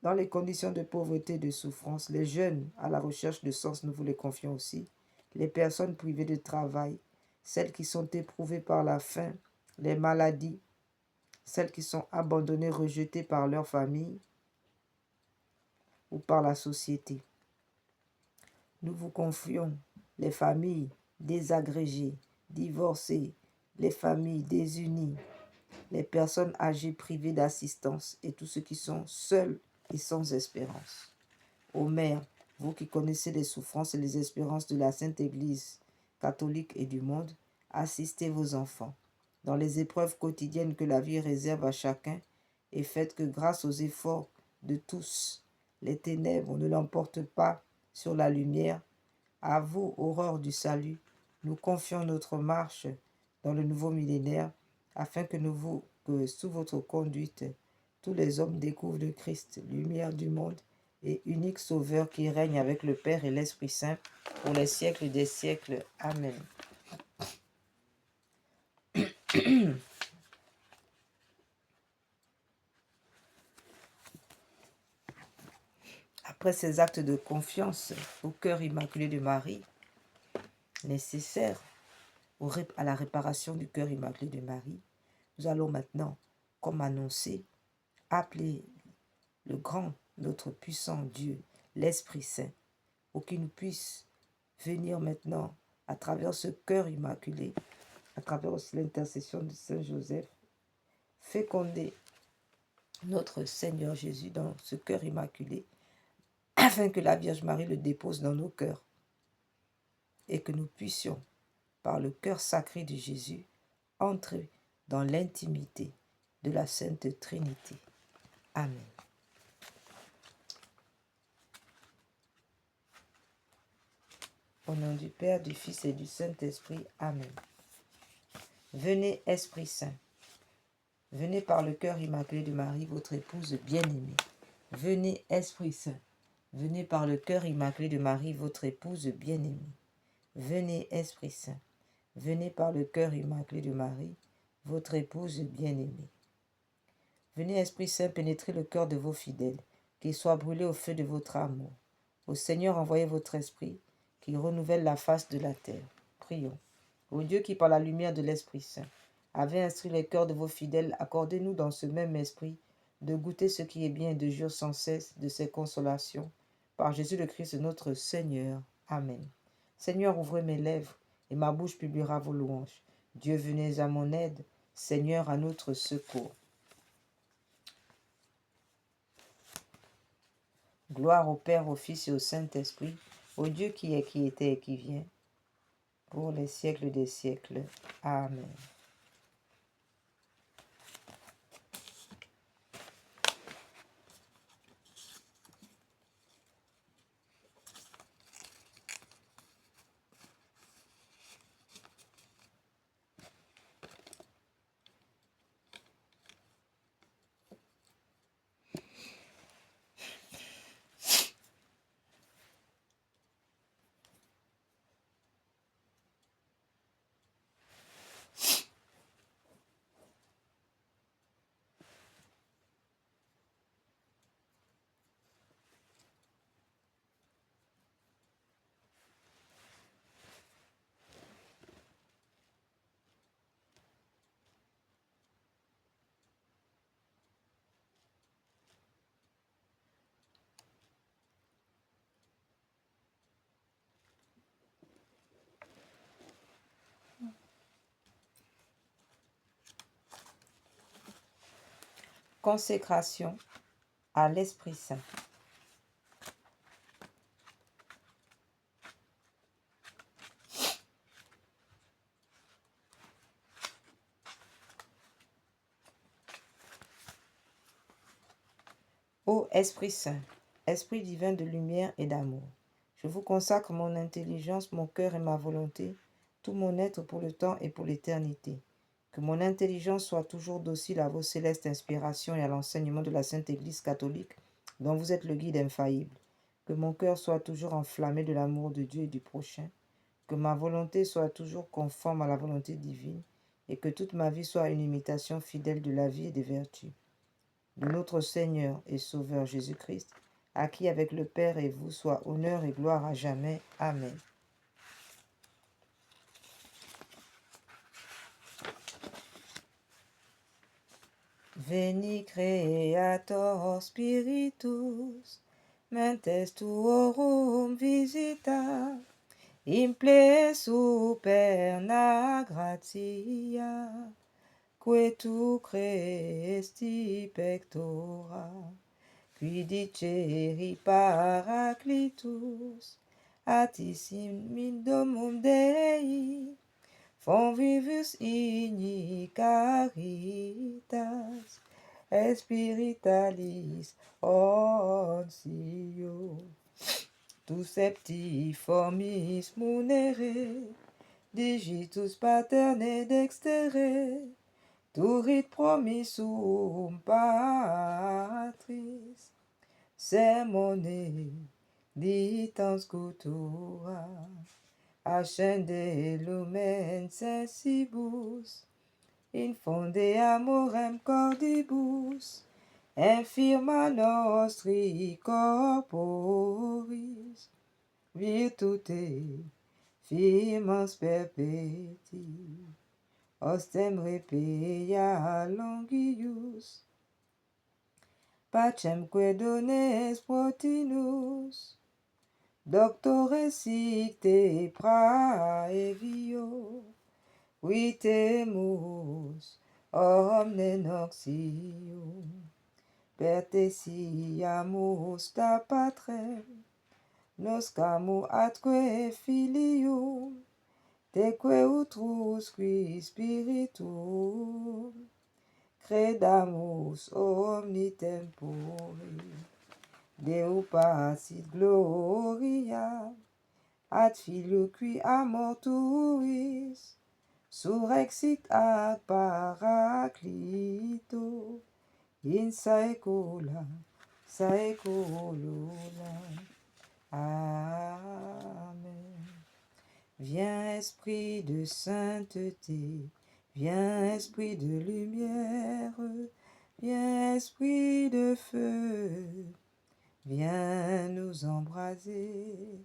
Dans les conditions de pauvreté et de souffrance, les jeunes à la recherche de sens, nous vous les confions aussi, les personnes privées de travail, celles qui sont éprouvées par la faim, les maladies, celles qui sont abandonnées, rejetées par leur famille ou par la société. Nous vous confions les familles désagrégées, divorcées, les familles désunies, les personnes âgées privées d'assistance et tous ceux qui sont seuls et sans espérance. Ô Mère, vous qui connaissez les souffrances et les espérances de la Sainte Église catholique et du monde, assistez vos enfants dans les épreuves quotidiennes que la vie réserve à chacun et faites que grâce aux efforts de tous, les ténèbres ne l'emportent pas sur la lumière. À vous, aurore du salut, nous confions notre marche dans le nouveau millénaire, afin que sous votre conduite, tous les hommes découvrent le Christ, lumière du monde et unique Sauveur qui règne avec le Père et l'Esprit Saint pour les siècles des siècles. Amen. Après ces actes de confiance au cœur immaculé de Marie, nécessaires à la réparation du cœur immaculé de Marie, nous allons maintenant, comme annoncé, appeler le grand, notre puissant Dieu, l'Esprit Saint, pour qu'il nous puisse venir maintenant, à travers ce cœur immaculé, à travers aussi l'intercession de Saint Joseph, féconder notre Seigneur Jésus dans ce cœur immaculé, afin que la Vierge Marie le dépose dans nos cœurs et que nous puissions, par le cœur sacré de Jésus, entrer dans l'intimité de la Sainte Trinité. Amen. Au nom du Père, du Fils et du Saint-Esprit. Amen. Venez, Esprit Saint. Venez par le cœur immaculé de Marie, votre épouse bien-aimée. Venez, Esprit Saint. Venez par le cœur immaculé de Marie, votre épouse bien-aimée. Venez, Esprit Saint. Venez par le cœur immaculé de Marie, votre épouse bien-aimée. Venez, Esprit Saint, pénétrer le cœur de vos fidèles, qu'ils soient brûlés au feu de votre amour. Au Seigneur, envoyez votre Esprit, qui renouvelle la face de la terre. Prions. Ô Dieu qui, par la lumière de l'Esprit Saint, avait instruit les cœurs de vos fidèles, accordez-nous dans ce même esprit de goûter ce qui est bien et de jouir sans cesse de ses consolations. Par Jésus le Christ notre Seigneur. Amen. Seigneur, ouvrez mes lèvres, et ma bouche publiera vos louanges. Dieu, venez à mon aide. Seigneur, à notre secours. Gloire au Père, au Fils et au Saint-Esprit, au Dieu qui est, qui était et qui vient, pour les siècles des siècles. Amen. Consécration à l'Esprit Saint. Ô Esprit Saint, Esprit divin de lumière et d'amour, je vous consacre mon intelligence, mon cœur et ma volonté, tout mon être pour le temps et pour l'éternité. Que mon intelligence soit toujours docile à vos célestes inspirations et à l'enseignement de la Sainte Église catholique, dont vous êtes le guide infaillible. Que mon cœur soit toujours enflammé de l'amour de Dieu et du prochain. Que ma volonté soit toujours conforme à la volonté divine et que toute ma vie soit une imitation fidèle de la vie et des vertus de notre Seigneur et Sauveur Jésus-Christ, à qui avec le Père et vous soit honneur et gloire à jamais. Amen. Veni Creator Spiritus, mentes tuorum visita, imple superna gratia, que tu cresti pectora, qui diceri Paraclitus, atissim domum Dei, Convivus igni caritas, espiritualis onsio. Tu septiformis munere, digitus paterne dextere, turit promissum patris, sermone ditans cultura. Ascende lumen sensibus, infonde amorem cordibus, infirma nostri corporis, virtute firmans perpeti, ostem repeia longius, pacemque dones protinus, Doctore sic te praevio, vitemus omne noxium, per te siamus ta patrem, noscamu atque filium, teque utrusqui spiritum, credamus omni tempore. Deo pacis gloria, ad filio qui amor tuis, surrexit ad Paraclito, in saecula saeculorum. Amen. Viens Esprit de sainteté, viens Esprit de lumière, viens Esprit de feu, viens nous embraser,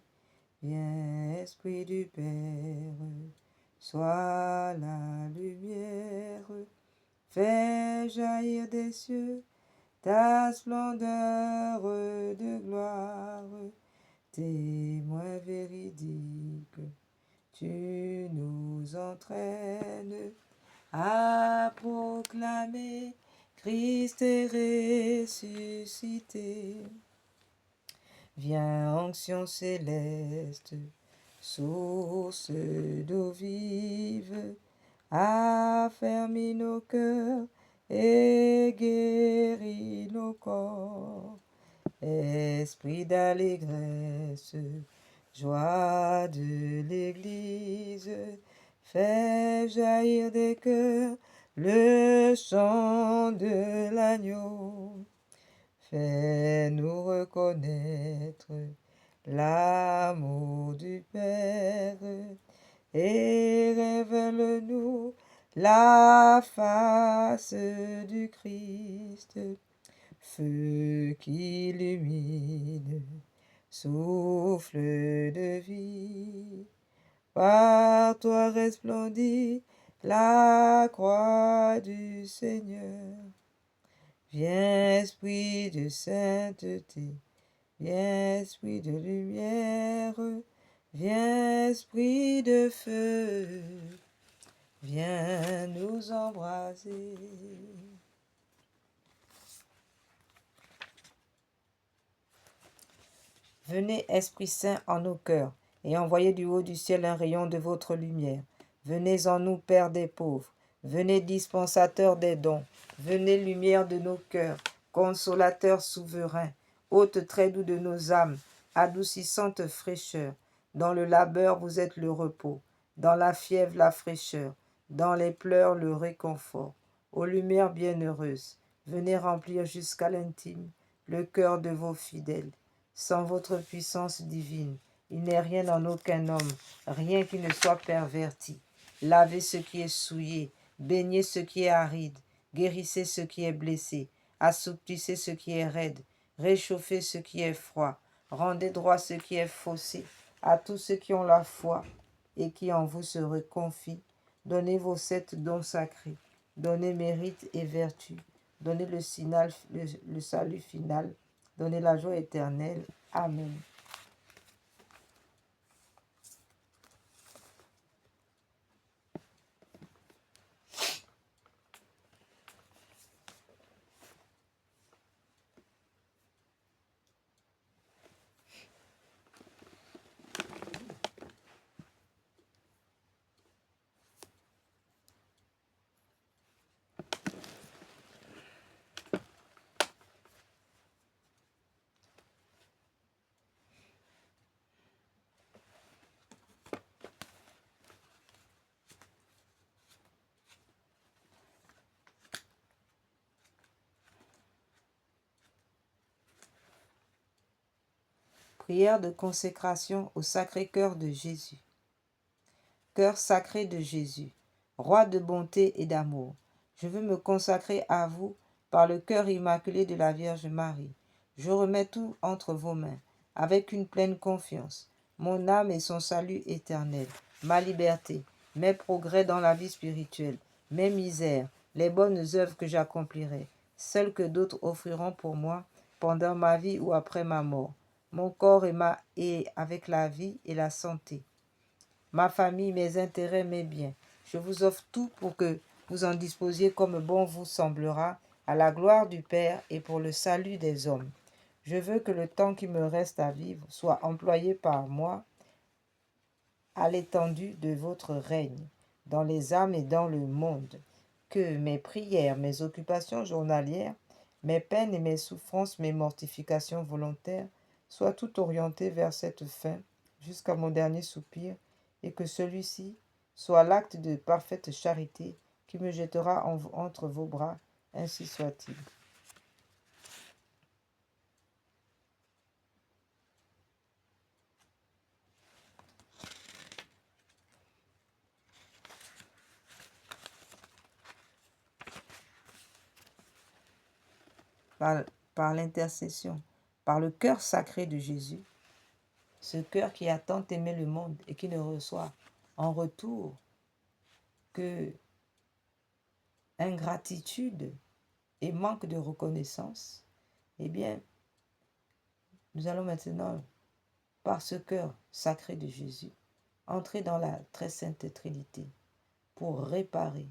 viens Esprit du Père, sois la lumière, fais jaillir des cieux ta splendeur de gloire, témoin véridique, tu nous entraînes à proclamer Christ est ressuscité. Viens, onction céleste, source d'eau vive, affermis nos cœurs et guéris nos corps. Esprit d'allégresse, joie de l'Église, fais jaillir des cœurs le chant de l'agneau. Fais-nous reconnaître l'amour du Père et révèle-nous la face du Christ, feu qui illumine, souffle de vie. Par toi resplendit la croix du Seigneur. Viens Esprit de sainteté, viens Esprit de lumière, viens Esprit de feu, viens nous embraser. Venez, Esprit Saint, en nos cœurs, et envoyez du haut du ciel un rayon de votre lumière. Venez en nous, Père des pauvres. Venez, dispensateur des dons. Venez, lumière de nos cœurs, consolateur souverain, hôte très doux de nos âmes, adoucissante fraîcheur. Dans le labeur, vous êtes le repos, dans la fièvre, la fraîcheur, dans les pleurs, le réconfort. Ô lumière bienheureuse, venez remplir jusqu'à l'intime le cœur de vos fidèles. Sans votre puissance divine, il n'est rien en aucun homme, rien qui ne soit perverti. Lavez ce qui est souillé, baignez ce qui est aride, guérissez ce qui est blessé, assouplissez ce qui est raide, réchauffez ce qui est froid, rendez droit ce qui est faussé. À tous ceux qui ont la foi et qui en vous se reconfient, donnez vos 7 dons sacrés, donnez mérite et vertu, donnez le salut final, donnez la joie éternelle. Amen. Prière de consécration au Sacré-Cœur de Jésus. Cœur sacré de Jésus, roi de bonté et d'amour, je veux me consacrer à vous par le cœur immaculé de la Vierge Marie. Je remets tout entre vos mains, avec une pleine confiance, mon âme et son salut éternel, ma liberté, mes progrès dans la vie spirituelle, mes misères, les bonnes œuvres que j'accomplirai, celles que d'autres offriront pour moi pendant ma vie ou après ma mort, mon corps et avec la vie et la santé, ma famille, mes intérêts, mes biens. Je vous offre tout pour que vous en disposiez comme bon vous semblera, à la gloire du Père et pour le salut des hommes. Je veux que le temps qui me reste à vivre soit employé par moi à l'étendue de votre règne, dans les âmes et dans le monde. Que mes prières, mes occupations journalières, mes peines et mes souffrances, mes mortifications volontaires soient toutes orientées vers cette fin, jusqu'à mon dernier soupir, et que celui-ci soit l'acte de parfaite charité qui me jettera entre vos bras, ainsi soit-il. Par l'intercession, par le cœur sacré de Jésus, ce cœur qui a tant aimé le monde et qui ne reçoit en retour que ingratitude et manque de reconnaissance, eh bien, nous allons maintenant, par ce cœur sacré de Jésus, entrer dans la très sainte Trinité pour réparer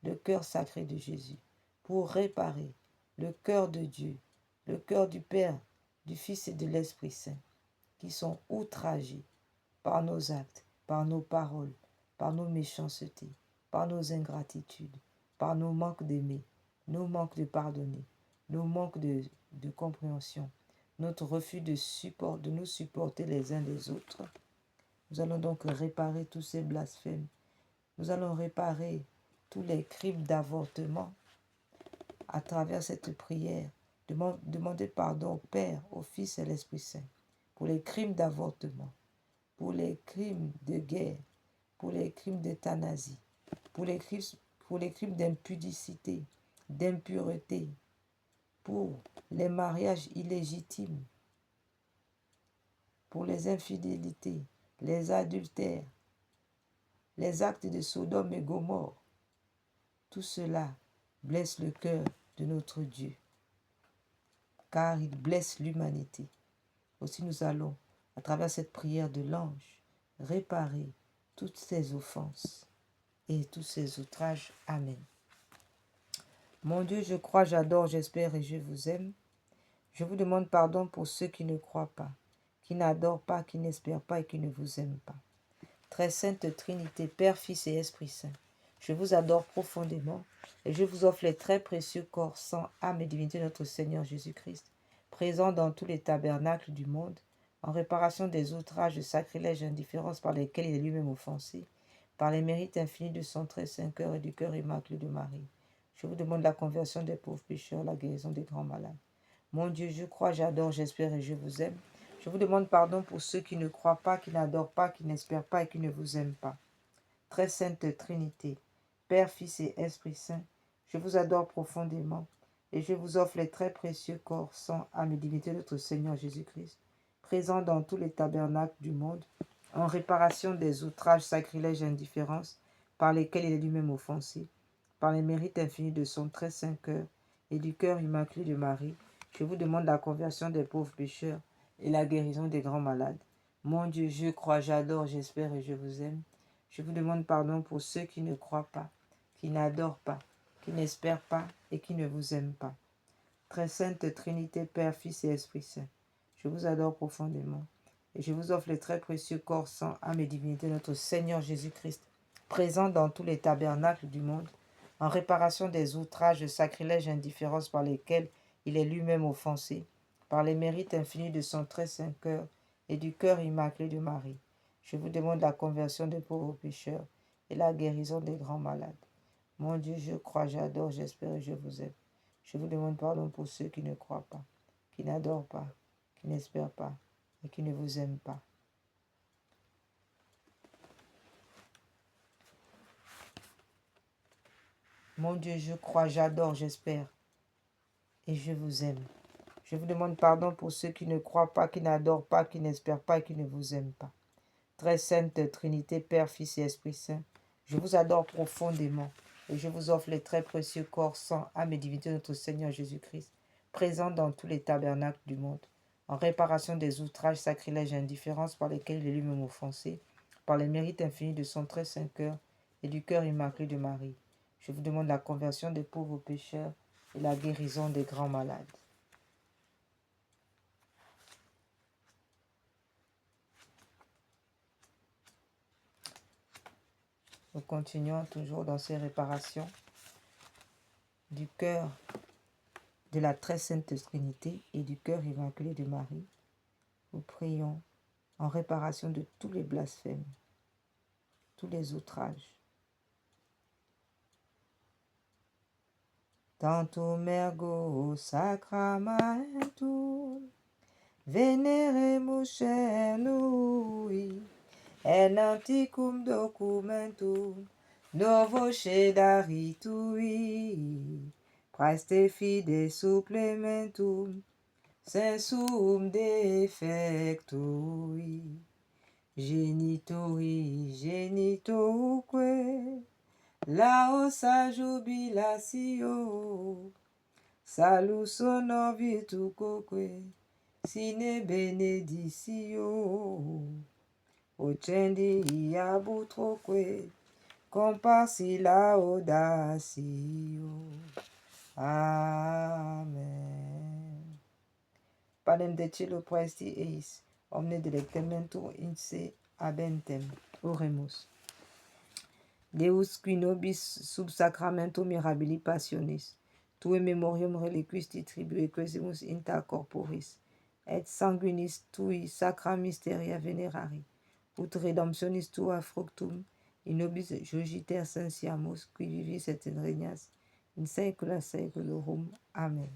le cœur sacré de Jésus, pour réparer le cœur de Dieu, le cœur du Père, du Fils et de l'Esprit Saint, qui sont outragés par nos actes, par nos paroles, par nos méchancetés, par nos ingratitudes, par nos manques d'aimer, nos manques de pardonner, nos manques de compréhension, notre refus de nous supporter les uns les autres. Nous allons donc réparer tous ces blasphèmes. Nous allons réparer tous les crimes d'avortement à travers cette prière. Demander pardon au Père, au Fils et à l'Esprit Saint pour les crimes d'avortement, pour les crimes de guerre, pour les crimes d'euthanasie, pour les crimes d'impudicité, d'impureté, pour les mariages illégitimes, pour les infidélités, les adultères, les actes de Sodome et Gomorrhe. Tout cela blesse le cœur de notre Dieu, car il blesse l'humanité. Aussi nous allons, à travers cette prière de l'ange, réparer toutes ces offenses et tous ces outrages. Amen. Mon Dieu, je crois, j'adore, j'espère et je vous aime. Je vous demande pardon pour ceux qui ne croient pas, qui n'adore pas, qui n'espère pas et qui ne vous aime pas. Très sainte Trinité, Père, Fils et Esprit Saint, je vous adore profondément et je vous offre les très précieux corps, sang, âme et divinité de notre Seigneur Jésus-Christ, présent dans tous les tabernacles du monde, en réparation des outrages, sacrilèges et indifférences par lesquels il est lui-même offensé, par les mérites infinis de son très saint cœur et du cœur immaculé de Marie. Je vous demande la conversion des pauvres pécheurs, la guérison des grands malades. Mon Dieu, je crois, j'adore, j'espère et je vous aime. Je vous demande pardon pour ceux qui ne croient pas, qui n'adorent pas, qui n'espèrent pas et qui ne vous aiment pas. Très sainte Trinité, Père, Fils et Esprit Saint, je vous adore profondément et je vous offre les très précieux corps, sang, âme et divinité de notre Seigneur Jésus-Christ, présent dans tous les tabernacles du monde, en réparation des outrages, sacrilèges et indifférences par lesquels il est lui-même offensé, par les mérites infinis de son très saint cœur et du cœur immaculé de Marie. Je vous demande la conversion des pauvres pécheurs et la guérison des grands malades. Mon Dieu, je crois, j'adore, j'espère et je vous aime. Je vous demande pardon pour ceux qui ne croient pas, qui n'adorent pas, qui n'espèrent pas et qui ne vous aiment pas. Très sainte Trinité, Père, Fils et Esprit Saint, je vous adore profondément et je vous offre les très précieux corps, sang, âme et divinité de notre Seigneur Jésus-Christ, présent dans tous les tabernacles du monde, en réparation des outrages, sacrilèges et indifférences par lesquels il est lui-même offensé, par les mérites infinis de son très saint cœur et du cœur immaculé de Marie. Je vous demande la conversion des pauvres pécheurs et la guérison des grands malades. Mon Dieu, je crois, j'adore, j'espère et je vous aime. Je vous demande pardon pour ceux qui ne croient pas, qui n'adorent pas, qui n'espèrent pas et qui ne vous aiment pas. Mon Dieu, je crois, j'adore, j'espère et je vous aime. Je vous demande pardon pour ceux qui ne croient pas, qui n'adorent pas, qui n'espèrent pas et qui ne vous aiment pas. Très sainte Trinité, Père, Fils et Esprit Saint, je vous adore profondément et je vous offre les très précieux corps, sang, âme et divinité de notre Seigneur Jésus-Christ, présent dans tous les tabernacles du monde, en réparation des outrages, sacrilèges et indifférences par lesquels il est lui-même offensé, par les mérites infinis de son très saint cœur et du cœur immaculé de Marie. Je vous demande la conversion des pauvres pécheurs et la guérison des grands malades. Nous continuons toujours dans ces réparations du cœur de la très sainte Trinité et du cœur immaculé de Marie. Nous prions en réparation de tous les blasphèmes, tous les outrages. Tantum ergo sacramentum veneremus cernui en antiquum documentum novo cedaritui praeste fide supplementum sensum defectui genitoque laosa jubilatio salus honor virtucoque sine benedictio ocendi abutroque compassi laudatio. Amen. Panem de cielo presti eis, omne delectamentur in se habentem. Oremus. Deus qui nobis sub sacramento mirabili passionis, tue memoriam reliquis tribui quesimus inter corporis, et sanguinis tui sacra mysteria venerari, ut redemptionis tua fructum, in nobis jugiter sensiamus, qui vivis et in regnas, in saecula saeculorum. Amen.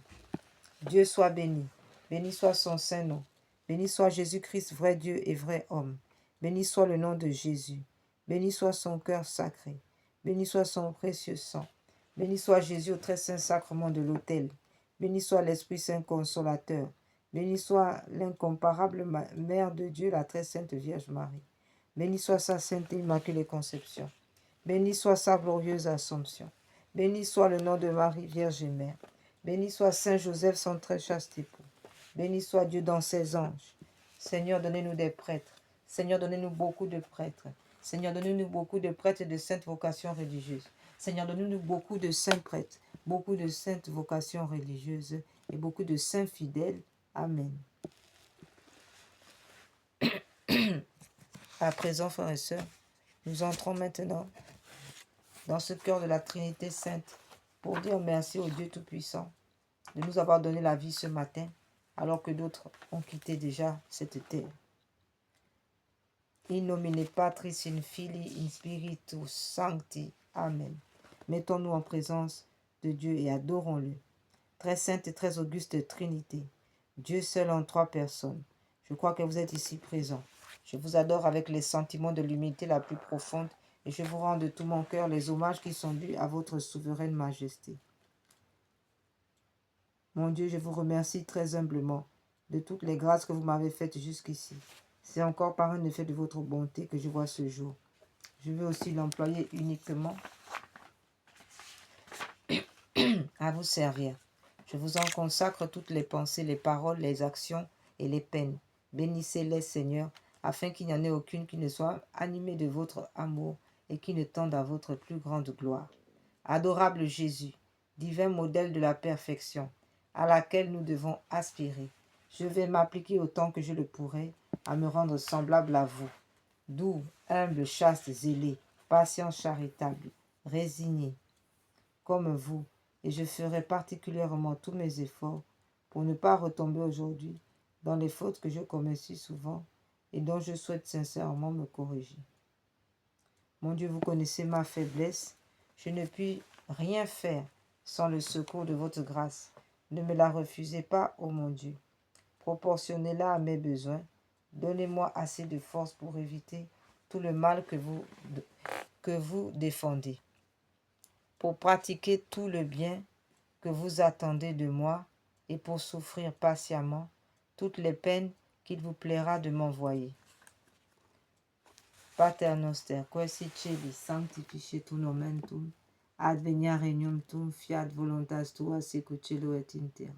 Dieu soit béni. Béni soit son saint nom. Béni soit Jésus-Christ, vrai Dieu et vrai homme. Béni soit le nom de Jésus. Béni soit son cœur sacré. Béni soit son précieux sang. Béni soit Jésus au très saint sacrement de l'autel. Béni soit l'Esprit Saint consolateur. Béni soit l'incomparable Mère de Dieu, la très sainte Vierge Marie. Béni soit sa sainte et immaculée conception. Béni soit sa glorieuse Assomption. Béni soit le nom de Marie, Vierge et Mère. Béni soit Saint Joseph, son très chaste époux. Béni soit Dieu dans ses anges. Seigneur, donnez-nous des prêtres. Seigneur, donnez-nous beaucoup de prêtres. Seigneur, donnez-nous beaucoup de prêtres et de saintes vocations religieuses. Seigneur, donnez-nous beaucoup de saints prêtres, beaucoup de saintes vocations religieuses et beaucoup de saints fidèles. Amen. À présent, frères et sœurs, nous entrons maintenant dans ce cœur de la Trinité Sainte pour dire merci au Dieu Tout-Puissant de nous avoir donné la vie ce matin, alors que d'autres ont quitté déjà cette terre. In nomine Patris, in Filii, in Spiritus Sancti. Amen. Mettons-nous en présence de Dieu et adorons-le. Très sainte et très auguste Trinité, Dieu seul en trois personnes. Je crois que vous êtes ici présents. Je vous adore avec les sentiments de l'humilité la plus profonde et je vous rends de tout mon cœur les hommages qui sont dus à votre souveraine majesté. Mon Dieu, je vous remercie très humblement de toutes les grâces que vous m'avez faites jusqu'ici. C'est encore par un effet de votre bonté que je vois ce jour. Je veux aussi l'employer uniquement à vous servir. Je vous en consacre toutes les pensées, les paroles, les actions et les peines. Bénissez-les, Seigneur, afin qu'il n'y en ait aucune qui ne soit animée de votre amour et qui ne tende à votre plus grande gloire. Adorable Jésus, divin modèle de la perfection, à laquelle nous devons aspirer, je vais m'appliquer autant que je le pourrai à me rendre semblable à vous, doux, humble, chaste, zélé, patient, charitable, résigné, comme vous, et je ferai particulièrement tous mes efforts pour ne pas retomber aujourd'hui dans les fautes que je commets si souvent et dont je souhaite sincèrement me corriger. Mon Dieu, vous connaissez ma faiblesse. Je ne puis rien faire sans le secours de votre grâce. Ne me la refusez pas, ô mon Dieu. Proportionnez-la à mes besoins. Donnez-moi assez de force pour éviter tout le mal que vous défendez, pour pratiquer tout le bien que vous attendez de moi et pour souffrir patiemment toutes les peines qu'il vous plaira de m'envoyer. Pater noster, quae si celis sanctificetur nomen tuum, advenia regnum tuum, fiat voluntas tua sicut cielo et in terra.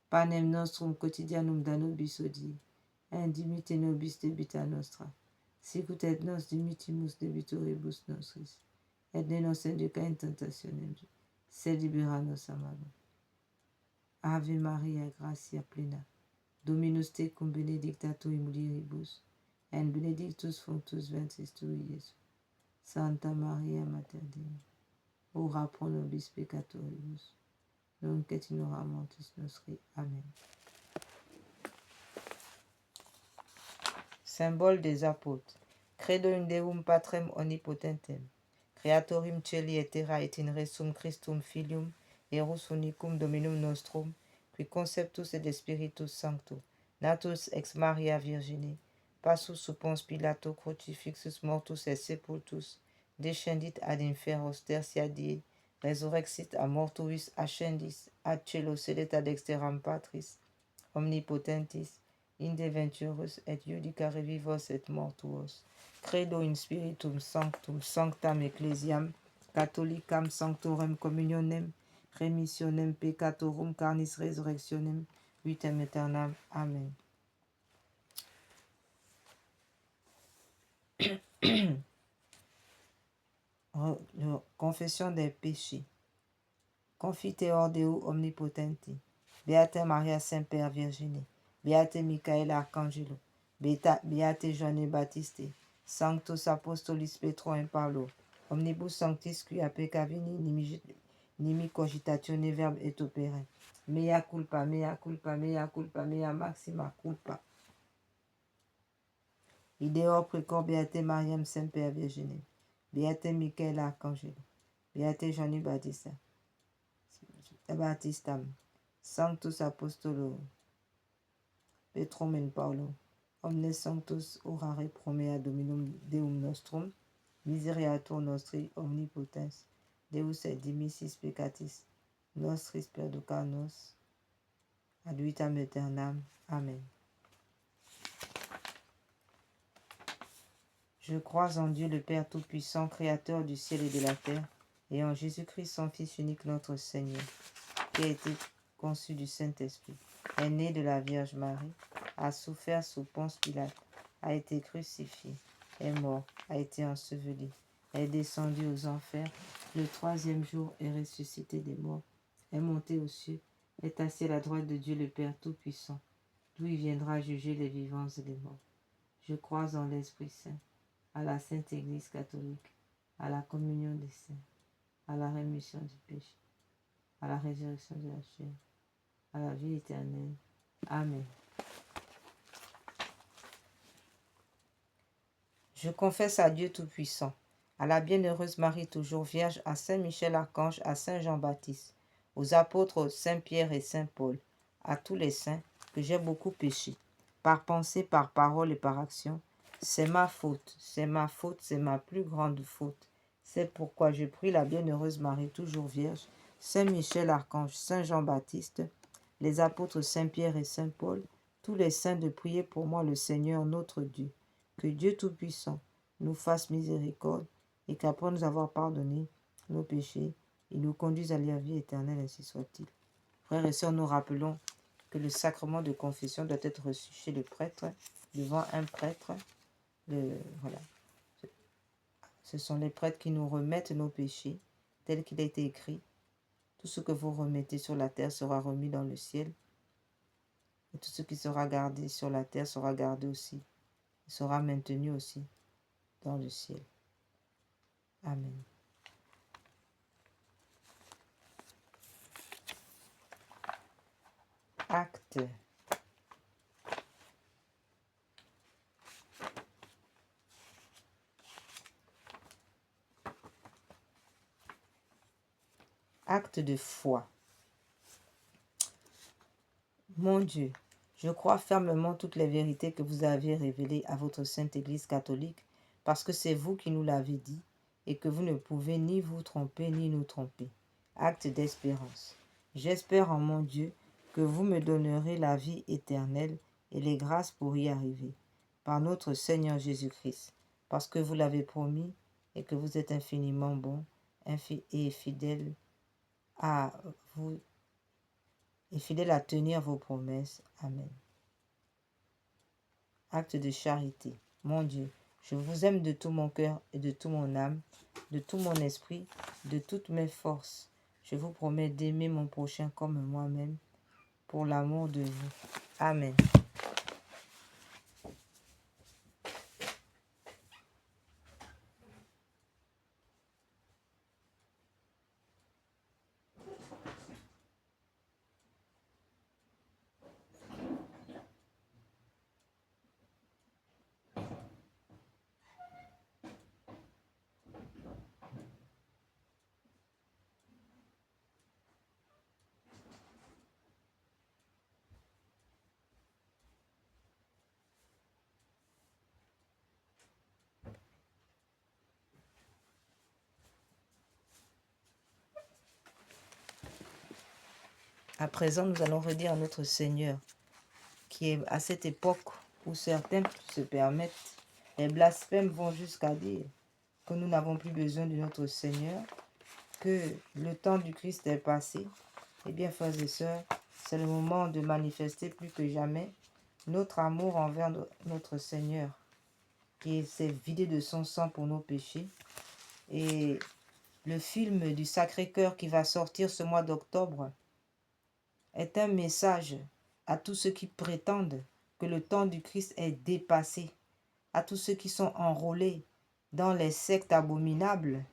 Panem nostrum quotidianum da nobis hodie, et dimitte nobis debita nostra, sicut et nos dimittimus debitoribus nostris, et ne nos induca in tentationem, sed libera nos a malo. Ave Maria, gratia plena, Dominus tecum benedicta tu in mulieribus, et benedictus fructus ventris tui, Iesus. Santa Maria Mater Dei, ora pro nobis peccatoribus, nunc et in hora mortis nostri. Amen. Symbole des apôtres. Credo in Deum Patrem omnipotentem, Creatorum Caeli et terra et in resum Christum Filium, Eius unicum Dominum nostrum, qui conceptus et Spiritus Sancto, natus ex Maria Virgine, passus sub Ponce Pilato crucifixus mortus et sepultus, descendit ad inferos tertia die, resurrexit a mortuis ascendis, ad cielo sedet ad exteram Patris, omnipotentis, inde venturus et judicare vivos et mortuos. Credo in Spiritum Sanctum, Sanctam Ecclesiam, Catholicam, Sanctorum Communionem, remissionem peccatorum, carnis resurrectionem, vitam aeternam. Amen. Confession des péchés. Confiteor Deo omnipotenti, Beate Maria Semper Virgine, Beate Michael Arcangelo, Beate Joanne Baptiste, Sanctus Apostolis Petro et Paulo, Omnibus Sanctis qui peccavi nimi cogitatione verbe et opere. Mea culpa, mea culpa, mea culpa, mea maxima culpa. Ideor precor Beate Mariam Semper Virgine, Beate Michael Arcangelo, Beate Joanne Baptiste, Baptistam, Sanctus Apostolo, Petrum et Paulo, omnes sanctus orare promea Dominum Deum nostrum, misereatur nostri omnipotens, Deus et dimissis peccatis, nostris perduca nos, ad vitam aeternam. Amen. Je crois en Dieu le Père Tout-Puissant, Créateur du ciel et de la terre, et en Jésus-Christ, son Fils unique, notre Seigneur, qui a été conçu du Saint-Esprit, est né de la Vierge Marie, a souffert sous Ponce Pilate, a été crucifié, est mort, a été enseveli, est descendu aux enfers, le troisième jour est ressuscité des morts, est monté aux cieux, est assis à la droite de Dieu le Père Tout-Puissant, d'où il viendra juger les vivants et les morts. Je crois en l'Esprit Saint, à la Sainte Église catholique, à la communion des saints, à la rémission du péché, à la résurrection de la chair, à la vie éternelle. Amen. Je confesse à Dieu Tout-Puissant, à la bienheureuse Marie toujours Vierge, à Saint Michel Archange, à Saint Jean-Baptiste, aux apôtres Saint Pierre et Saint Paul, à tous les saints, que j'ai beaucoup péché, par pensée, par parole et par action. C'est ma faute, c'est ma faute, c'est ma plus grande faute. C'est pourquoi je prie la bienheureuse Marie toujours Vierge, Saint Michel Archange, Saint Jean-Baptiste, les apôtres Saint Pierre et Saint Paul, tous les saints de prier pour moi le Seigneur notre Dieu. Que Dieu Tout-Puissant nous fasse miséricorde et qu'après nous avoir pardonné nos péchés, il nous conduise à la vie éternelle, ainsi soit-il. Frères et sœurs, nous rappelons que le sacrement de confession doit être reçu chez le prêtre, devant un prêtre. Voilà. Ce sont les prêtres qui nous remettent nos péchés, tel qu'il a été écrit. Tout ce que vous remettez sur la terre sera remis dans le ciel. Et tout ce qui sera gardé sur la terre sera gardé aussi. Il sera maintenu aussi dans le ciel. Amen. Acte. Acte de foi. Mon Dieu, je crois fermement toutes les vérités que vous avez révélées à votre Sainte Église catholique, parce que c'est vous qui nous l'avez dit, et que vous ne pouvez ni vous tromper ni nous tromper. Acte d'espérance. J'espère en mon Dieu que vous me donnerez la vie éternelle et les grâces pour y arriver, par notre Seigneur Jésus-Christ, parce que vous l'avez promis et que vous êtes infiniment bon et fidèle à vous et fidèle à tenir vos promesses. Amen. Acte de charité. Mon Dieu, je vous aime de tout mon cœur et de toute mon âme, de tout mon esprit, de toutes mes forces. Je vous promets d'aimer mon prochain comme moi-même, pour l'amour de vous. Amen. À présent, nous allons redire à notre Seigneur, qui est à cette époque où certains se permettent, les blasphèmes vont jusqu'à dire que nous n'avons plus besoin de notre Seigneur, que le temps du Christ est passé. Eh bien, frères et sœurs, c'est le moment de manifester plus que jamais notre amour envers notre Seigneur, qui s'est vidé de son sang pour nos péchés. Et le film du Sacré-Cœur qui va sortir ce mois d'octobre est un message à tous ceux qui prétendent que le temps du Christ est dépassé, à tous ceux qui sont enrôlés dans les sectes abominables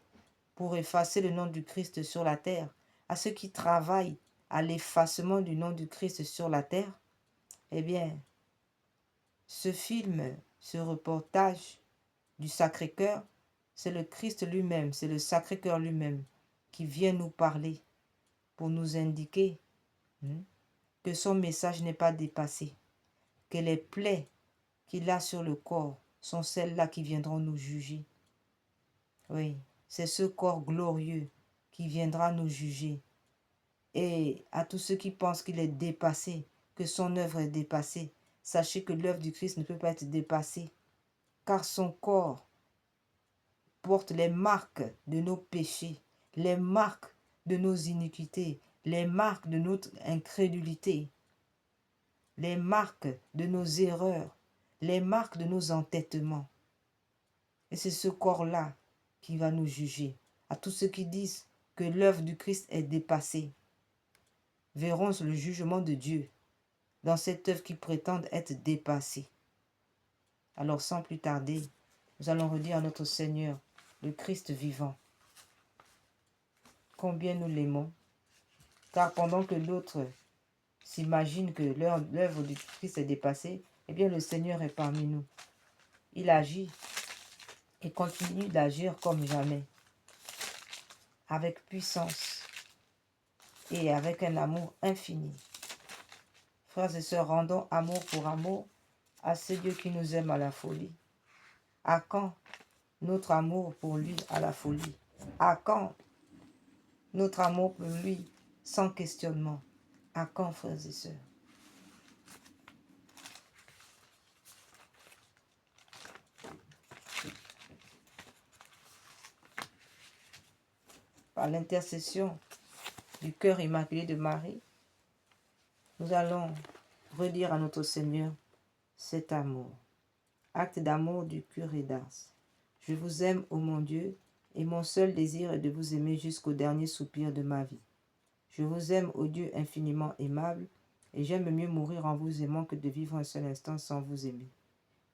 pour effacer le nom du Christ sur la terre, à ceux qui travaillent à l'effacement du nom du Christ sur la terre. Eh bien, ce film, ce reportage du Sacré-Cœur, c'est le Christ lui-même, c'est le Sacré-Cœur lui-même qui vient nous parler pour nous indiquer que son message n'est pas dépassé, que les plaies qu'il a sur le corps sont celles-là qui viendront nous juger. Oui, c'est ce corps glorieux qui viendra nous juger. Et à tous ceux qui pensent qu'il est dépassé, que son œuvre est dépassée, sachez que l'œuvre du Christ ne peut pas être dépassée, car son corps porte les marques de nos péchés, les marques de nos iniquités, les marques de notre incrédulité, les marques de nos erreurs, les marques de nos entêtements. Et c'est ce corps-là qui va nous juger. À tous ceux qui disent que l'œuvre du Christ est dépassée, verront le jugement de Dieu dans cette œuvre qui prétend être dépassée. Alors sans plus tarder, nous allons redire à notre Seigneur, le Christ vivant, combien nous l'aimons, car pendant que d'autres s'imaginent que l'œuvre du Christ est dépassée, eh bien le Seigneur est parmi nous. Il agit et continue d'agir comme jamais, avec puissance et avec un amour infini. Frères et sœurs, rendons amour pour amour à ce Dieu qui nous aime à la folie. À quand notre amour pour lui à la folie? À quand notre amour pour lui sans questionnement? À quand, frères et sœurs? Par l'intercession du cœur immaculé de Marie, nous allons redire à notre Seigneur cet amour. Acte d'amour du curé d'Ars. Je vous aime, ô mon Dieu, et mon seul désir est de vous aimer jusqu'au dernier soupir de ma vie. Je vous aime, ô Dieu infiniment aimable, et j'aime mieux mourir en vous aimant que de vivre un seul instant sans vous aimer.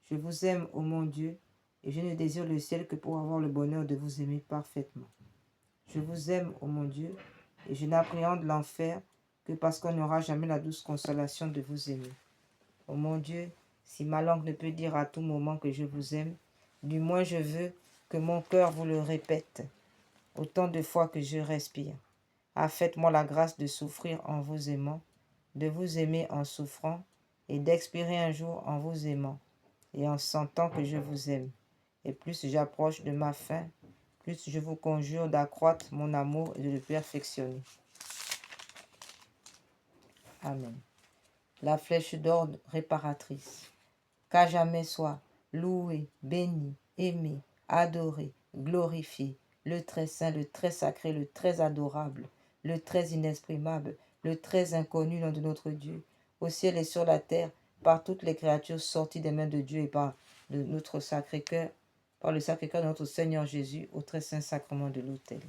Je vous aime, ô mon Dieu, et je ne désire le ciel que pour avoir le bonheur de vous aimer parfaitement. Je vous aime, ô mon Dieu, et je n'appréhende l'enfer que parce qu'on n'aura jamais la douce consolation de vous aimer. Ô mon Dieu, si ma langue ne peut dire à tout moment que je vous aime, du moins je veux que mon cœur vous le répète autant de fois que je respire. Ah, faites-moi la grâce de souffrir en vous aimant, de vous aimer en souffrant, et d'expirer un jour en vous aimant, et en sentant que je vous aime. Et plus j'approche de ma fin, plus je vous conjure d'accroître mon amour et de le perfectionner. Amen. La flèche d'or réparatrice. Qu'à jamais soit loué, béni, aimé, adoré, glorifié, le très saint, le très sacré, le très adorable, le très inexprimable, le très inconnu nom de notre Dieu, au ciel et sur la terre, par toutes les créatures sorties des mains de Dieu et par notre Sacré-Cœur, par le Sacré-Cœur de notre Seigneur Jésus, au très saint sacrement de l'autel.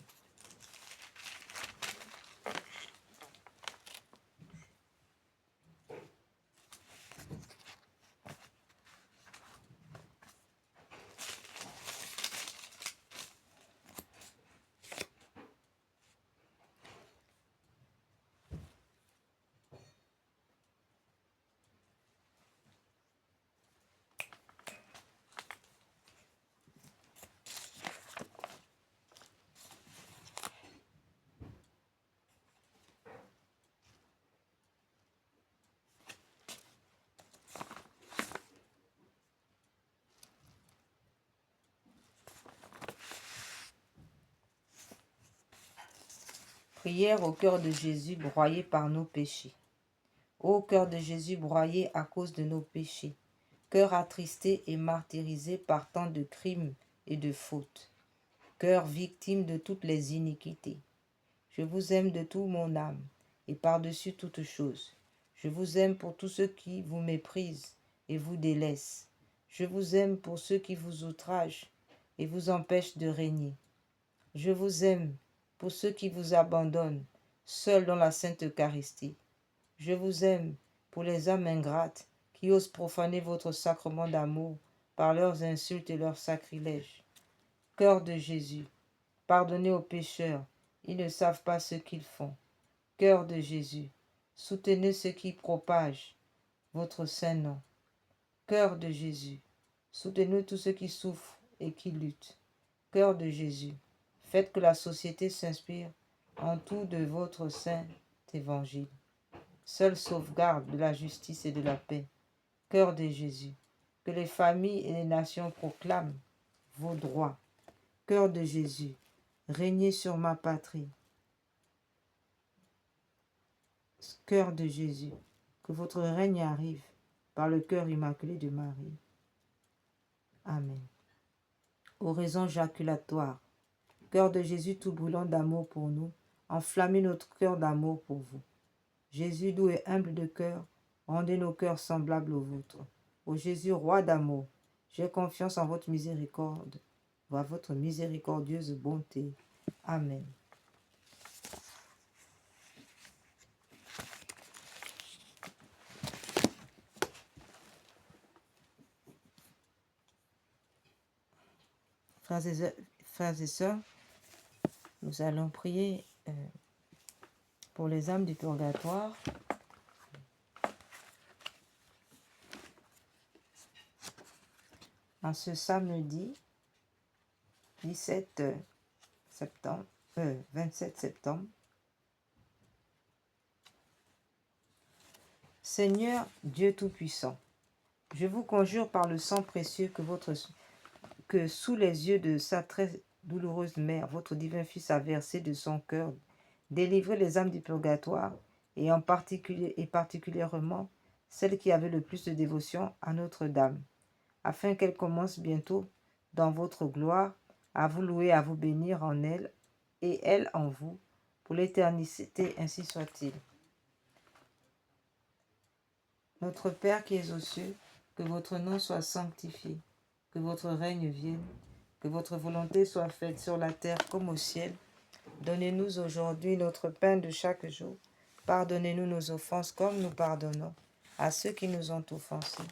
Prière au cœur de Jésus broyé par nos péchés. Ô cœur de Jésus broyé à cause de nos péchés, cœur attristé et martyrisé par tant de crimes et de fautes, cœur victime de toutes les iniquités. Je vous aime de toute mon âme et par-dessus toute chose. Je vous aime pour tous ceux qui vous méprisent et vous délaissent. Je vous aime pour ceux qui vous outragent et vous empêchent de régner. Je vous aime pour ceux qui vous abandonnent, seuls dans la Sainte Eucharistie. Je vous aime pour les âmes ingrates qui osent profaner votre sacrement d'amour par leurs insultes et leurs sacrilèges. Cœur de Jésus, pardonnez aux pécheurs, ils ne savent pas ce qu'ils font. Cœur de Jésus, soutenez ceux qui propagent votre saint nom. Cœur de Jésus, soutenez tous ceux qui souffrent et qui luttent. Cœur de Jésus, faites que la société s'inspire en tout de votre saint évangile. Seule sauvegarde de la justice et de la paix. Cœur de Jésus, que les familles et les nations proclament vos droits. Cœur de Jésus, régnez sur ma patrie. Cœur de Jésus, que votre règne arrive par le cœur immaculé de Marie. Amen. Oraison jaculatoire. Cœur de Jésus tout brûlant d'amour pour nous, enflammez notre cœur d'amour pour vous. Jésus doux et humble de cœur, rendez nos cœurs semblables aux vôtres. Ô Jésus, roi d'amour, j'ai confiance en votre miséricorde, à votre miséricordieuse bonté. Amen. Frères et sœurs, nous allons prier pour les âmes du purgatoire. En ce samedi 27 septembre, Seigneur Dieu Tout-Puissant, je vous conjure par le sang précieux que sous les yeux de sa très douloureuse mère, votre divin Fils a versé de son cœur, délivrez les âmes du purgatoire, et particulièrement celles qui avaient le plus de dévotion à Notre-Dame, afin qu'elles commencent bientôt dans votre gloire à vous louer, à vous bénir en elle, et elle en vous, pour l'éternité, ainsi soit-il. Notre Père qui es aux cieux, que votre nom soit sanctifié, que votre règne vienne, que votre volonté soit faite sur la terre comme au ciel. Donnez-nous aujourd'hui notre pain de chaque jour. Pardonnez-nous nos offenses comme nous pardonnons à ceux qui nous ont offensés.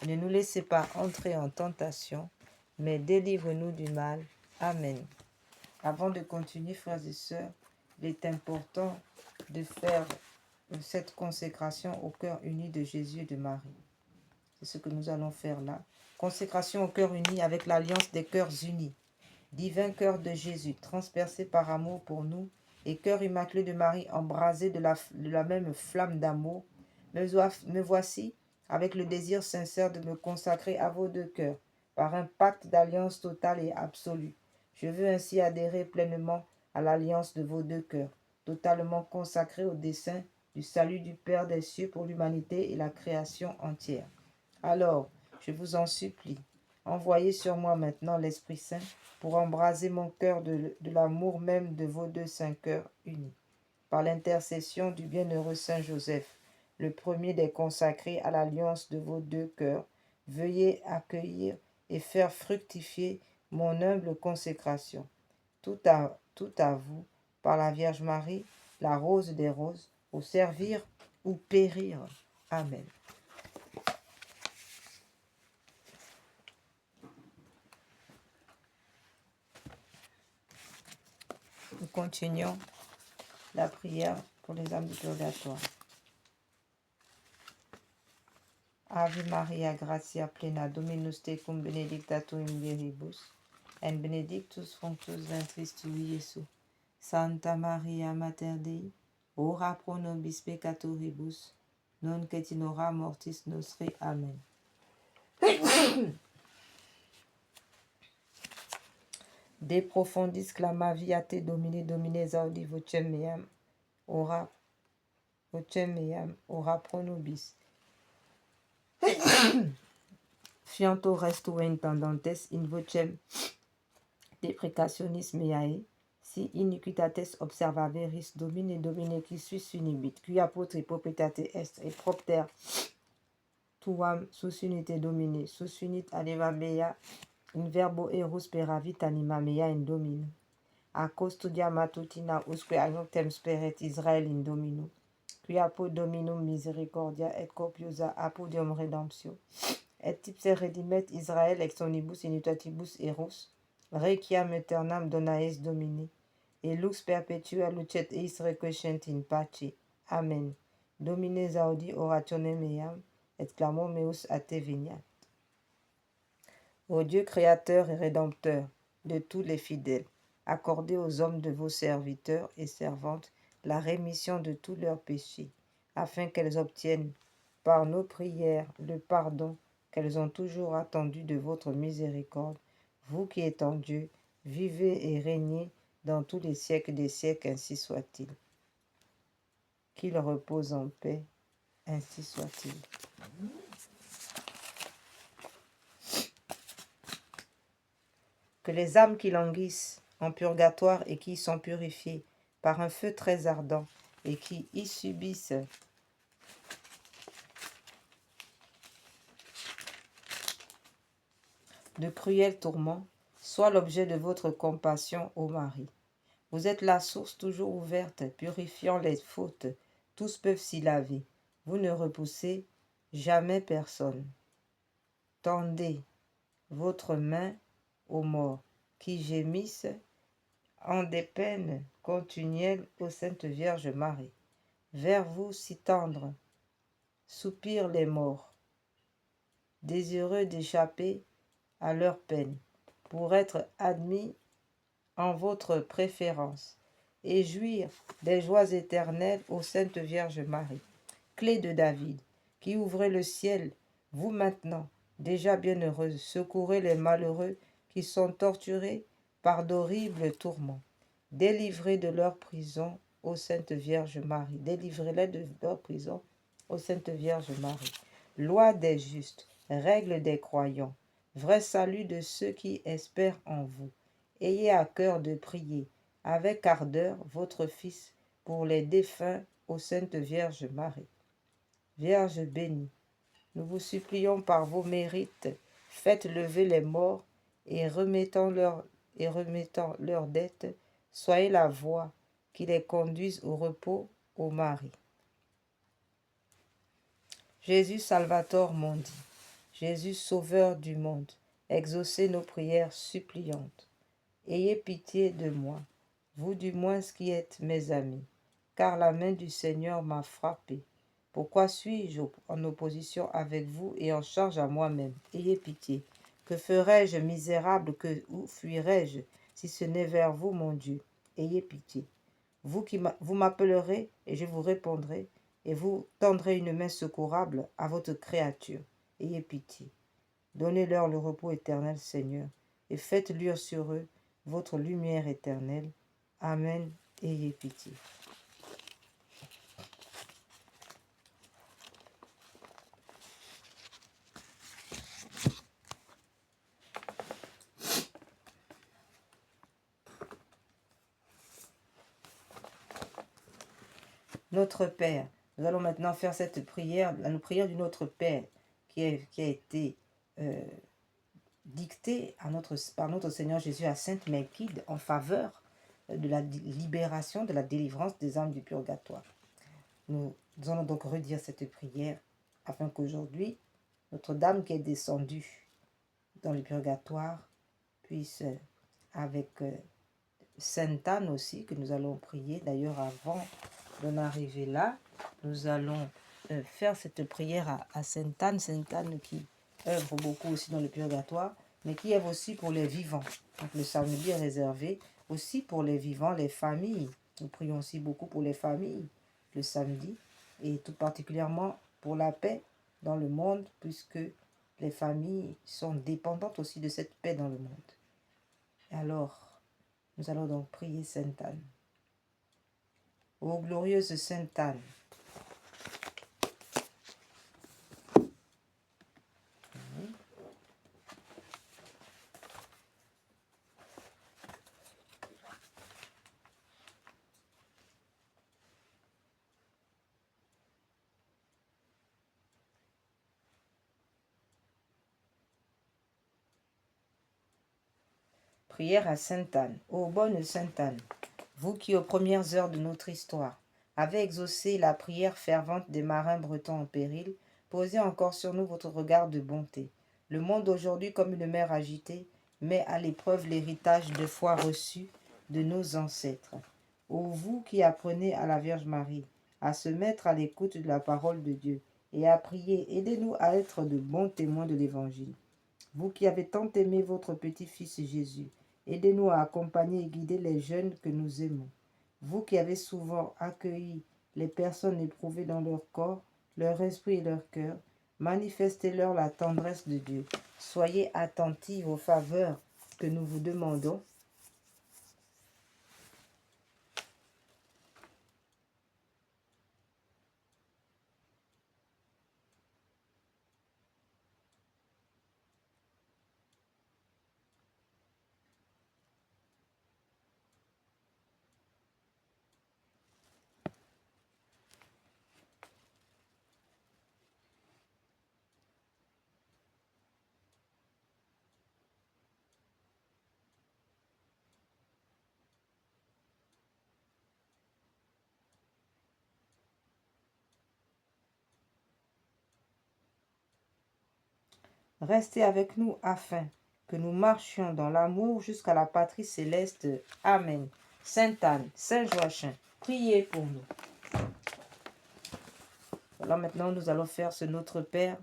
Et ne nous laissez pas entrer en tentation, mais délivre-nous du mal. Amen. Avant de continuer, frères et sœurs, il est important de faire cette consécration au cœur uni de Jésus et de Marie. C'est ce que nous allons faire là. Consécration au cœur uni avec l'alliance des cœurs unis. Divin cœur de Jésus, transpercé par amour pour nous, et cœur immaculé de Marie, embrasé de la même flamme d'amour, me voici avec le désir sincère de me consacrer à vos deux cœurs, par un pacte d'alliance totale et absolue. Je veux ainsi adhérer pleinement à l'alliance de vos deux cœurs, totalement consacré au dessein du salut du Père des cieux pour l'humanité et la création entière. Alors, je vous en supplie, envoyez sur moi maintenant l'Esprit Saint pour embraser mon cœur de l'amour même de vos deux saints cœurs unis. Par l'intercession du bienheureux Saint Joseph, le premier des consacrés à l'alliance de vos deux cœurs, veuillez accueillir et faire fructifier mon humble consécration. Tout à vous, par la Vierge Marie, la rose des roses, au servir ou périr. Amen. Nous continuons la prière pour les âmes du purgatoire. Ave Maria, gratia plena, Dominus tecum, benedicta tu in viribus, et benedictus fructus ventris tui, Iesus. Santa Maria, Mater Dei, ora pro nobis peccatoribus, nunc et in hora mortis nostri. Amen. De profundis clamaviate Domine, Domine zaudi vocem meam, ora pro nobis. Fianto resto intendantes in vocem deprecationis meae, si iniquitates observaveris Domine, Domine qui suis unibit, qui apotre proprietate est et propter tuam sus unite Domine, sus unit anima mea, in verbo erus peravit anima mea in Domino. A custodia matutina usque agnotem speret Israel in Domino, qui apud Dominum misericordia et copiosa apudium redemptio, et ipse redimet Israel ex onibus iniquitibus erus, requiam aeternam dona eis Domini, et lux perpetua lucet eis requiescent in pace. Amen. Domine zaudi orationem meam, et clamor meus a te veniat. Ô Dieu créateur et rédempteur de tous les fidèles, accordez aux hommes de vos serviteurs et servantes la rémission de tous leurs péchés, afin qu'elles obtiennent, par nos prières, le pardon qu'elles ont toujours attendu de votre miséricorde, vous qui êtes en Dieu, vivez et régnez dans tous les siècles des siècles, ainsi soit-il. Qu'il repose en paix, ainsi soit-il. Que les âmes qui languissent en purgatoire et qui y sont purifiées par un feu très ardent et qui y subissent de cruels tourments, soient l'objet de votre compassion, ô Marie. Vous êtes la source toujours ouverte, purifiant les fautes. Tous peuvent s'y laver. Vous ne repoussez jamais personne. Tendez votre main aux morts qui gémissent en des peines continuelles ô Sainte Vierge Marie. Vers vous si tendres soupirent les morts, désireux d'échapper à leurs peines, pour être admis en votre préférence, et jouir des joies éternelles ô Sainte Vierge Marie. Clé de David, qui ouvrez le ciel, vous maintenant, déjà bienheureuse, secourez les malheureux qui sont torturés par d'horribles tourments. Délivrez de leur prison, ô Sainte Vierge Marie. Délivrez-les de leur prison, ô Sainte Vierge Marie. Loi des justes, règle des croyants, vrai salut de ceux qui espèrent en vous. Ayez à cœur de prier avec ardeur votre Fils pour les défunts, ô Sainte Vierge Marie. Vierge bénie, nous vous supplions par vos mérites, faites lever les morts et remettant leurs dettes, soyez la voie qui les conduise au repos, ô Marie. Jésus Salvator Mundi, Jésus Sauveur du monde, exaucez nos prières suppliantes. Ayez pitié de moi, vous du moins qui êtes mes amis, car la main du Seigneur m'a frappé. Pourquoi suis-je en opposition avec vous et en charge à moi-même? Ayez pitié. Que ferais-je misérable, où fuirais-je, si ce n'est vers vous, mon Dieu? Ayez pitié. Vous m'appellerez et je vous répondrai, et vous tendrez une main secourable à votre créature. Ayez pitié. Donnez-leur le repos éternel, Seigneur, et faites luire sur eux votre lumière éternelle. Amen. Ayez pitié. Notre Père. Nous allons maintenant faire cette prière, la prière du Notre Père, qui a été dictée par notre Seigneur Jésus à Sainte Mélkide en faveur de la libération, de la délivrance des âmes du purgatoire. Nous allons donc redire cette prière afin qu'aujourd'hui, Notre-Dame qui est descendue dans le purgatoire puisse, avec Sainte Anne aussi, que nous allons prier. D'ailleurs, avant d'en arriver là, nous allons faire cette prière à Sainte Anne qui œuvre beaucoup aussi dans le purgatoire, mais qui œuvre aussi pour les vivants. Donc le samedi est réservé aussi pour les vivants, les familles. Nous prions aussi beaucoup pour les familles le samedi, et tout particulièrement pour la paix dans le monde, puisque les familles sont dépendantes aussi de cette paix dans le monde. Alors, nous allons donc prier Sainte Anne. Ô glorieuse Sainte Anne, prière à Sainte Anne. Ô bonne Sainte Anne, vous qui aux premières heures de notre histoire avez exaucé la prière fervente des marins bretons en péril, posez encore sur nous votre regard de bonté. Le monde aujourd'hui, comme une mer agitée, met à l'épreuve l'héritage de foi reçu de nos ancêtres. Ô vous qui apprenez à la Vierge Marie à se mettre à l'écoute de la parole de Dieu et à prier, aidez-nous à être de bons témoins de l'Évangile. Vous qui avez tant aimé votre petit-fils Jésus, aidez-nous à accompagner et guider les jeunes que nous aimons. Vous qui avez souvent accueilli les personnes éprouvées dans leur corps, leur esprit et leur cœur, manifestez-leur la tendresse de Dieu. Soyez attentifs aux faveurs que nous vous demandons. Restez avec nous afin que nous marchions dans l'amour jusqu'à la patrie céleste. Amen. Sainte Anne, Saint Joachim, priez pour nous. Voilà, maintenant nous allons faire ce Notre Père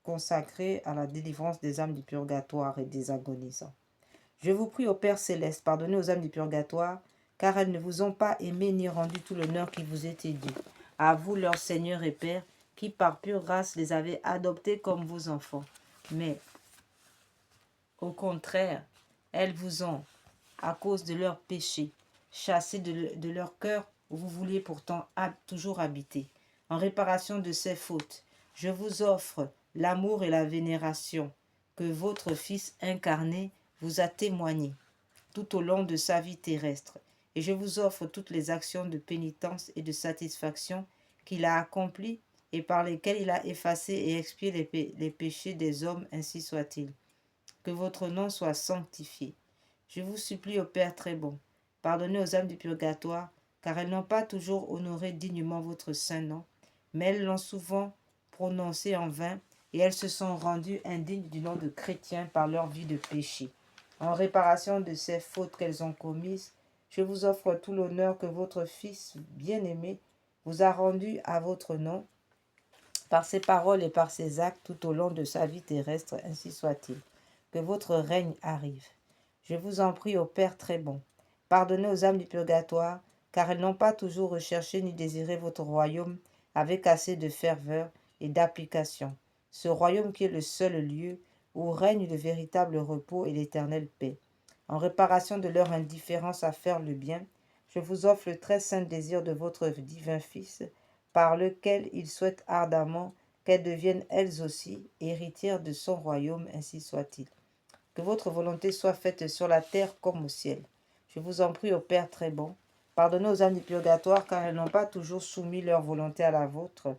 consacré à la délivrance des âmes du purgatoire et des agonisants. Je vous prie, ô Père céleste, pardonnez aux âmes du purgatoire, car elles ne vous ont pas aimé ni rendu tout l'honneur qui vous était dû. À vous, leur Seigneur et Père, qui par pure grâce les avez adoptés comme vos enfants. Mais, au contraire, elles vous ont, à cause de leurs péchés, chassés de leur cœur où vous vouliez pourtant toujours habiter. En réparation de ces fautes, je vous offre l'amour et la vénération que votre Fils incarné vous a témoigné tout au long de sa vie terrestre, et je vous offre toutes les actions de pénitence et de satisfaction qu'il a accomplies et par lesquelles il a effacé et expié les péchés des hommes, ainsi soit-il. Que votre nom soit sanctifié. Je vous supplie, ô Père très bon, pardonnez aux âmes du purgatoire, car elles n'ont pas toujours honoré dignement votre saint nom, mais elles l'ont souvent prononcé en vain, et elles se sont rendues indignes du nom de chrétiens par leur vie de péché. En réparation de ces fautes qu'elles ont commises, je vous offre tout l'honneur que votre Fils bien-aimé vous a rendu à votre nom, par ses paroles et par ses actes tout au long de sa vie terrestre, ainsi soit-il. Que votre règne arrive. Je vous en prie, ô Père très bon, pardonnez aux âmes du purgatoire, car elles n'ont pas toujours recherché ni désiré votre royaume avec assez de ferveur et d'application. Ce royaume qui est le seul lieu où règne le véritable repos et l'éternelle paix. En réparation de leur indifférence à faire le bien, je vous offre le très saint désir de votre divin Fils, par lequel il souhaite ardemment qu'elles deviennent elles aussi héritières de son royaume, ainsi soit-il. Que votre volonté soit faite sur la terre comme au ciel. Je vous en prie, ô Père très bon, pardonnez aux âmes du purgatoire, car elles n'ont pas toujours soumis leur volonté à la vôtre.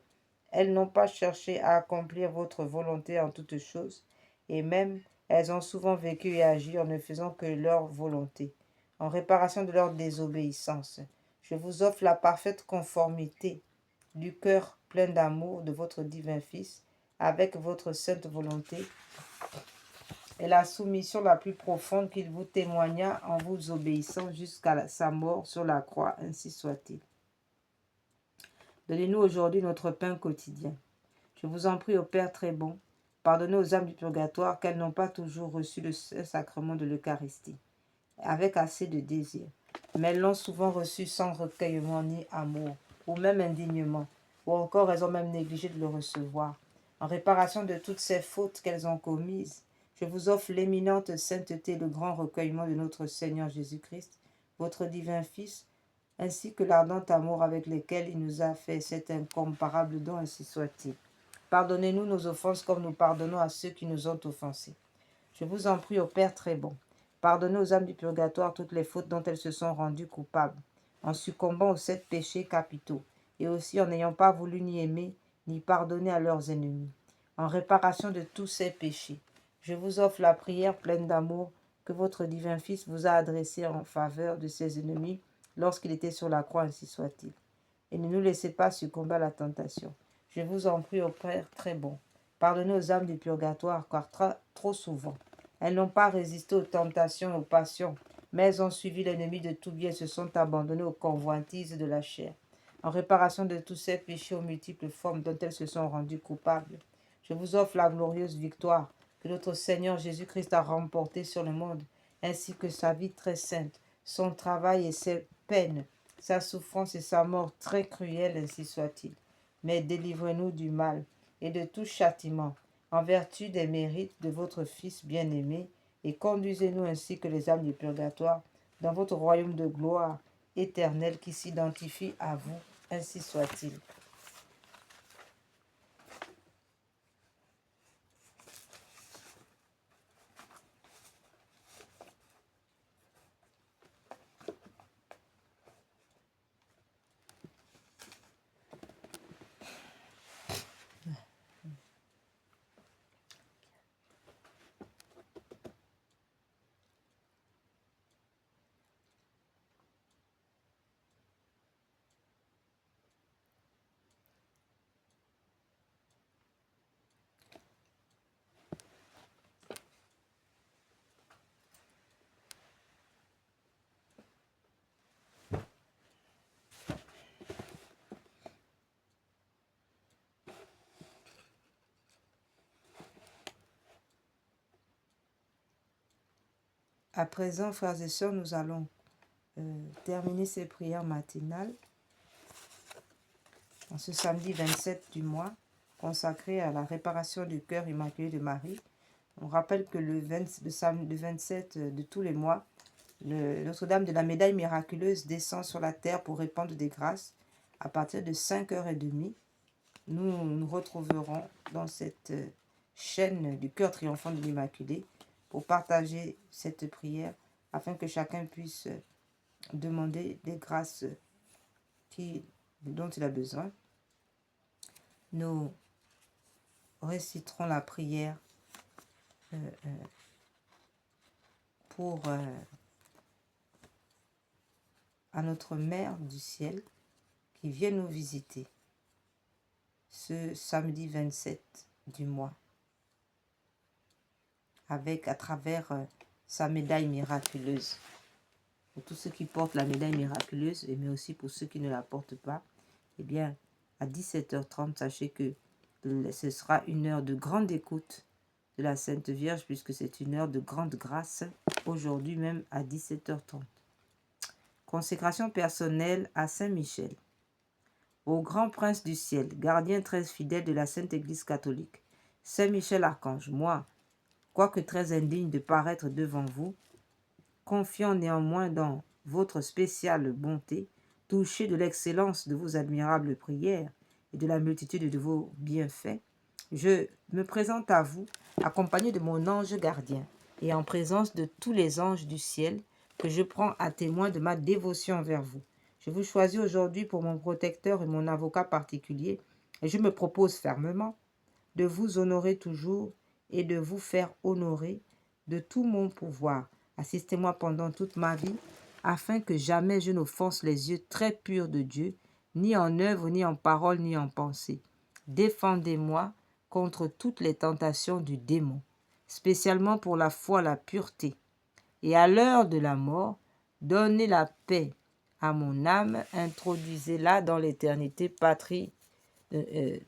Elles n'ont pas cherché à accomplir votre volonté en toutes choses, et même elles ont souvent vécu et agi en ne faisant que leur volonté. En réparation de leur désobéissance, je vous offre la parfaite conformité du cœur plein d'amour de votre divin Fils, avec votre sainte volonté, et la soumission la plus profonde qu'il vous témoigna en vous obéissant jusqu'à sa mort sur la croix, ainsi soit-il. Donnez-nous aujourd'hui notre pain quotidien. Je vous en prie, ô Père très bon, pardonnez aux âmes du purgatoire qu'elles n'ont pas toujours reçu le sacrement de l'Eucharistie, avec assez de désir, mais elles l'ont souvent reçu sans recueillement ni amour, ou même indignement, ou encore elles ont même négligé de le recevoir. En réparation de toutes ces fautes qu'elles ont commises, je vous offre l'éminente sainteté et le grand recueillement de notre Seigneur Jésus-Christ, votre divin Fils, ainsi que l'ardent amour avec lequel il nous a fait cet incomparable don, ainsi soit-il. Pardonnez-nous nos offenses comme nous pardonnons à ceux qui nous ont offensés. Je vous en prie, ô Père très bon, pardonnez aux âmes du purgatoire toutes les fautes dont elles se sont rendues coupables, en succombant aux 7 péchés capitaux, et aussi en n'ayant pas voulu ni aimer, ni pardonner à leurs ennemis. En réparation de tous ces péchés, je vous offre la prière pleine d'amour que votre divin Fils vous a adressée en faveur de ses ennemis lorsqu'il était sur la croix, ainsi soit-il. Et ne nous laissez pas succomber à la tentation. Je vous en prie, ô Père très bon, pardonnez aux âmes du purgatoire, car trop souvent, elles n'ont pas résisté aux tentations et aux passions, mais elles ont suivi l'ennemi de tout bien et se sont abandonnées aux convoitises de la chair. En réparation de tous ces péchés aux multiples formes dont elles se sont rendues coupables, je vous offre la glorieuse victoire que notre Seigneur Jésus-Christ a remportée sur le monde, ainsi que sa vie très sainte, son travail et ses peines, sa souffrance et sa mort très cruelle, ainsi soit-il. Mais délivrez-nous du mal et de tout châtiment, en vertu des mérites de votre Fils bien-aimé, et conduisez-nous ainsi que les âmes du purgatoire dans votre royaume de gloire éternelle qui s'identifie à vous, ainsi soit-il. À présent, frères et sœurs, nous allons terminer ces prières matinales en ce samedi 27 du mois, consacré à la réparation du cœur immaculé de Marie. On rappelle que le 27 de tous les mois, Notre-Dame de la Médaille miraculeuse descend sur la terre pour répandre des grâces. À partir de 5h30, nous nous retrouverons dans cette chaîne du cœur triomphant de l'Immaculée pour partager cette prière afin que chacun puisse demander des grâces dont il a besoin. Nous réciterons la prière pour à notre Mère du ciel qui vient nous visiter ce samedi 27 du mois à travers sa médaille miraculeuse. Pour tous ceux qui portent la médaille miraculeuse, mais aussi pour ceux qui ne la portent pas, eh bien, à 17h30, sachez que ce sera une heure de grande écoute de la Sainte Vierge, puisque c'est une heure de grande grâce, aujourd'hui même à 17h30. Consécration personnelle à Saint Michel. Au grand prince du ciel, gardien très fidèle de la Sainte Église catholique, Saint Michel Archange, moi, quoique très indigne de paraître devant vous, confiant néanmoins dans votre spéciale bonté, touché de l'excellence de vos admirables prières et de la multitude de vos bienfaits, je me présente à vous, accompagné de mon ange gardien et en présence de tous les anges du ciel, que je prends à témoin de ma dévotion envers vous. Je vous choisis aujourd'hui pour mon protecteur et mon avocat particulier, et je me propose fermement de vous honorer toujours et de vous faire honorer de tout mon pouvoir. Assistez-moi pendant toute ma vie, afin que jamais je n'offense les yeux très purs de Dieu, ni en œuvre, ni en parole, ni en pensée. Défendez-moi contre toutes les tentations du démon, spécialement pour la foi, la pureté. Et à l'heure de la mort, donnez la paix à mon âme, introduisez-la dans l'éternité, patrie,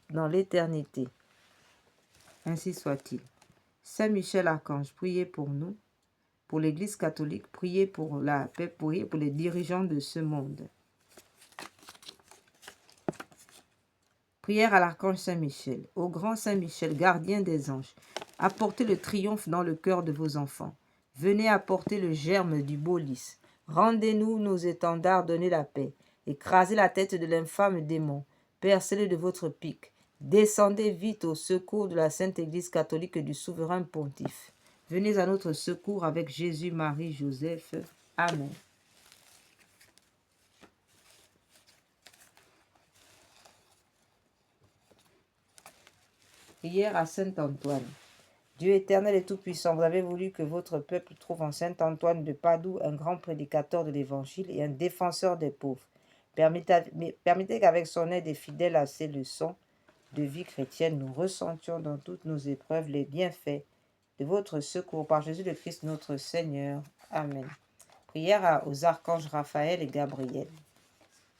dans l'éternité. Ainsi soit-il. Saint Michel Archange, priez pour nous, pour l'Église catholique, priez pour la paix, priez pour les dirigeants de ce monde. Prière à l'Archange Saint Michel. Ô grand Saint Michel, gardien des anges, apportez le triomphe dans le cœur de vos enfants. Venez apporter le germe du beau lys. Rendez-nous nos étendards, donnez la paix. Écrasez la tête de l'infâme démon. Percez-le de votre pique. Descendez vite au secours de la Sainte Église catholique et du souverain pontife. Venez à notre secours avec Jésus, Marie, Joseph. Amen. Prière à Saint Antoine. Dieu éternel et tout-puissant, vous avez voulu que votre peuple trouve en Saint Antoine de Padoue un grand prédicateur de l'Évangile et un défenseur des pauvres. Permettez qu'avec son aide et fidèle à ses leçons de vie chrétienne, nous ressentions dans toutes nos épreuves les bienfaits de votre secours par Jésus le Christ notre Seigneur. Amen. Prière aux archanges Raphaël et Gabriel.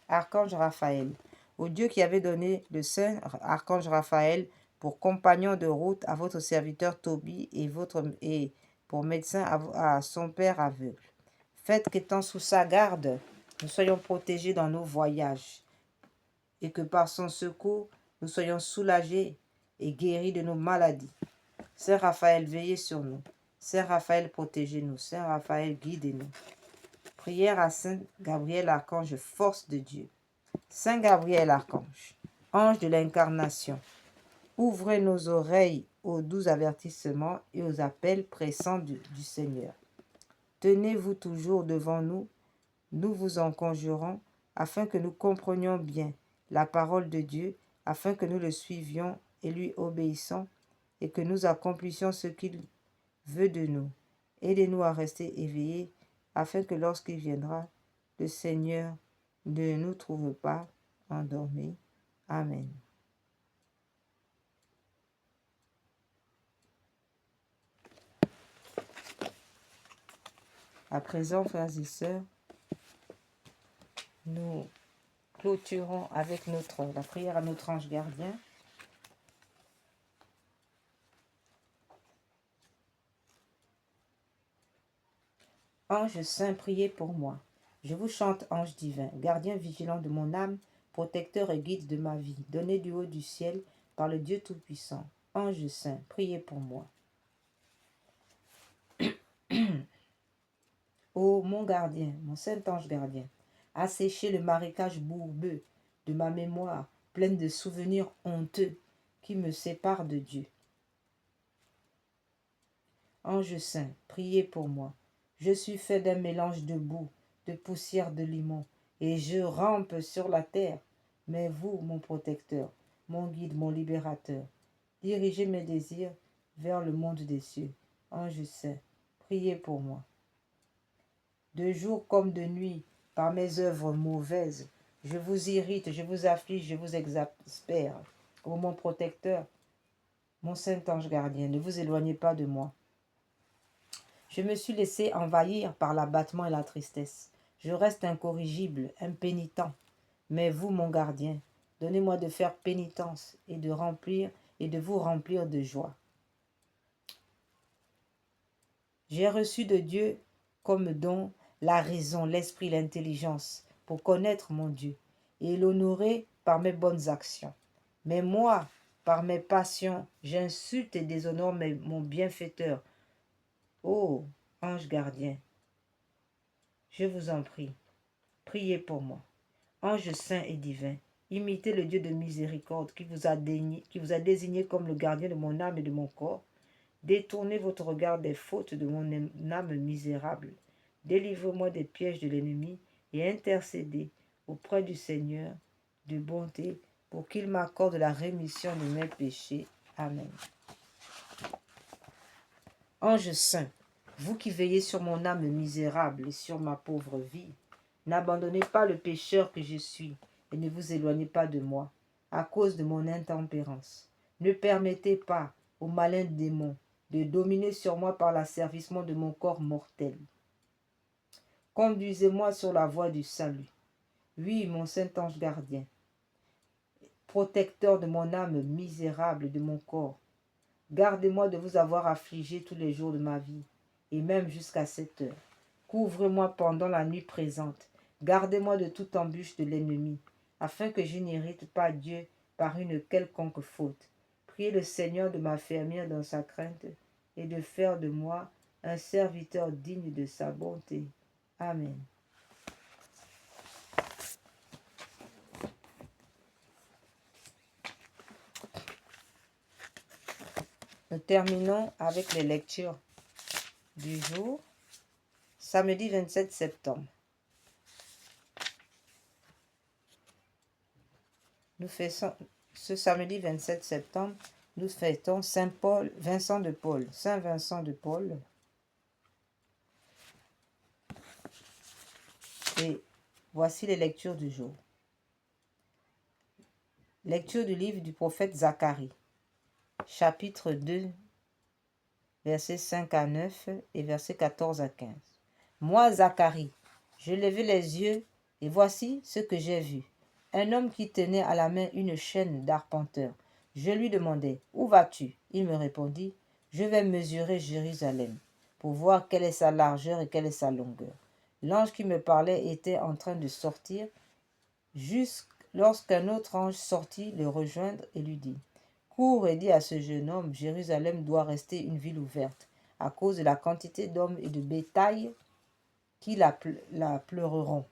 Archange Raphaël, au Dieu qui avait donné le saint archange Raphaël pour compagnon de route à votre serviteur Tobie et pour médecin à son père aveugle. Faites qu'étant sous sa garde, nous soyons protégés dans nos voyages et que par son secours, nous soyons soulagés et guéris de nos maladies. Saint Raphaël, veillez sur nous. Saint Raphaël, protégez-nous. Saint Raphaël, guidez-nous. Prière à Saint Gabriel, archange, force de Dieu. Saint Gabriel, archange, ange de l'incarnation, ouvrez nos oreilles aux doux avertissements et aux appels pressants du Seigneur. Tenez-vous toujours devant nous, nous vous en conjurons, afin que nous comprenions bien la parole de Dieu, afin que nous le suivions et lui obéissons, et que nous accomplissions ce qu'il veut de nous. Aidez-nous à rester éveillés, afin que lorsqu'il viendra, le Seigneur ne nous trouve pas endormis. Amen. À présent, frères et sœurs, nous clôturons avec la prière à notre ange gardien. Ange saint, priez pour moi. Je vous chante, ange divin, gardien vigilant de mon âme, protecteur et guide de ma vie, donné du haut du ciel par le Dieu Tout-Puissant. Ange saint, priez pour moi. Ô mon gardien, mon saint ange gardien, asséchez le marécage bourbeux de ma mémoire, pleine de souvenirs honteux qui me séparent de Dieu. Ange saint, priez pour moi. Je suis fait d'un mélange de boue, de poussière de limon, et je rampe sur la terre. Mais vous, mon protecteur, mon guide, mon libérateur, dirigez mes désirs vers le monde des cieux. Ange saint, priez pour moi. De jour comme de nuit, par mes œuvres mauvaises, je vous irrite, je vous afflige, je vous exaspère. Ô mon protecteur, mon saint ange gardien, ne vous éloignez pas de moi. Je me suis laissé envahir par l'abattement et la tristesse. Je reste incorrigible, impénitent. Mais vous, mon gardien, donnez-moi de faire pénitence et de vous remplir de joie. J'ai reçu de Dieu comme don la raison, l'esprit, l'intelligence pour connaître mon Dieu et l'honorer par mes bonnes actions. Mais moi, par mes passions, j'insulte et déshonore mon bienfaiteur. Ô ange gardien, je vous en prie, priez pour moi. Ange saint et divin, imitez le Dieu de miséricorde qui vous a désigné comme le gardien de mon âme et de mon corps. Détournez votre regard des fautes de mon âme misérable. Délivrez-moi des pièges de l'ennemi et intercédez auprès du Seigneur de bonté pour qu'il m'accorde la rémission de mes péchés. Amen. Ange saint, vous qui veillez sur mon âme misérable et sur ma pauvre vie, n'abandonnez pas le pécheur que je suis et ne vous éloignez pas de moi à cause de mon intempérance. Ne permettez pas au malin démon de dominer sur moi par l'asservissement de mon corps mortel. Conduisez-moi sur la voie du salut. Oui, mon saint ange gardien, protecteur de mon âme misérable et de mon corps, gardez-moi de vous avoir affligé tous les jours de ma vie, et même jusqu'à cette heure. Couvrez-moi pendant la nuit présente, gardez-moi de toute embûche de l'ennemi, afin que je n'irrite pas Dieu par une quelconque faute. Priez le Seigneur de m'affermir dans sa crainte et de faire de moi un serviteur digne de sa bonté. Amen. Nous terminons avec les lectures du jour, samedi 27 septembre. Nous faisons ce samedi 27 septembre, nous fêtons Saint Paul, Vincent de Paul, Saint Vincent de Paul. Et voici les lectures du jour. Lecture du livre du prophète Zacharie, chapitre 2, versets 5 à 9 et versets 14 à 15. Moi, Zacharie, je levai les yeux et voici ce que j'ai vu. Un homme qui tenait à la main une chaîne d'arpenteur. Je lui demandai, où vas-tu? Il me répondit, je vais mesurer Jérusalem pour voir quelle est sa largeur et quelle est sa longueur. L'ange qui me parlait était en train de sortir lorsqu'un autre ange sortit le rejoindre et lui dit, cours et dis à ce jeune homme, Jérusalem doit rester une ville ouverte à cause de la quantité d'hommes et de bétail qui la pleureront.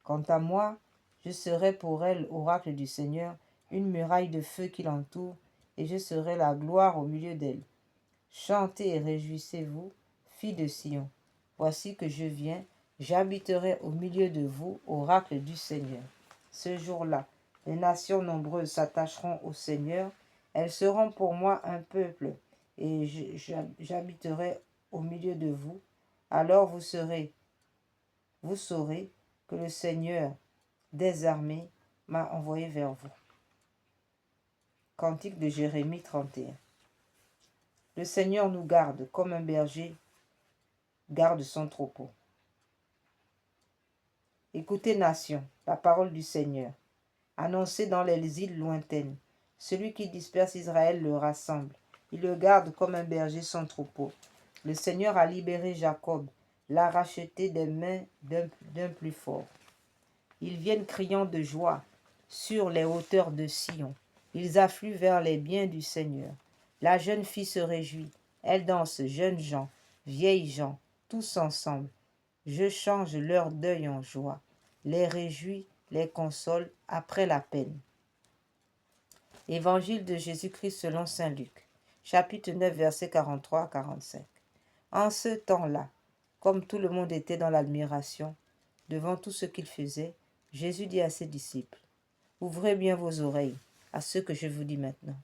Quant à moi, je serai pour elle, oracle du Seigneur, une muraille de feu qui l'entoure, et je serai la gloire au milieu d'elle. Chantez et réjouissez-vous, filles de Sion. Voici que je viens, j'habiterai au milieu de vous, oracle du Seigneur. Ce jour-là, les nations nombreuses s'attacheront au Seigneur, elles seront pour moi un peuple, et j'habiterai au milieu de vous. Alors vous saurez que le Seigneur des armées m'a envoyé vers vous. Cantique de Jérémie 31. Le Seigneur nous garde comme un berger garde son troupeau. Écoutez, nations, la parole du Seigneur. Annoncez dans les îles lointaines. Celui qui disperse Israël le rassemble. Il le garde comme un berger son troupeau. Le Seigneur a libéré Jacob, l'a racheté des mains d'un plus fort. Ils viennent criant de joie sur les hauteurs de Sion. Ils affluent vers les biens du Seigneur. La jeune fille se réjouit. Elle danse, jeunes gens, vieilles gens, tous ensemble. Je change leur deuil en joie, les réjouis, les console après la peine. Évangile de Jésus-Christ selon saint Luc, chapitre 9, versets 43 à 45. En ce temps-là, comme tout le monde était dans l'admiration devant tout ce qu'il faisait, Jésus dit à ses disciples, « Ouvrez bien vos oreilles à ce que je vous dis maintenant.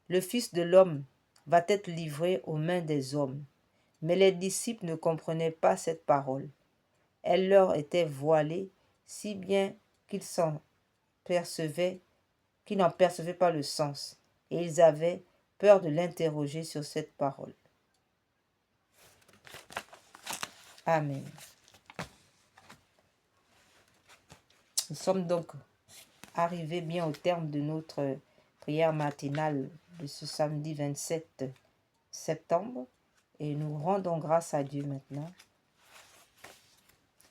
Le Fils de l'homme va être livré aux mains des hommes. » Mais les disciples ne comprenaient pas cette parole. Elle leur était voilée, si bien qu'ils n'en percevaient pas le sens, et ils avaient peur de l'interroger sur cette parole. Amen. Nous sommes donc arrivés bien au terme de notre prière matinale de ce samedi 27 septembre, et nous rendons grâce à Dieu maintenant.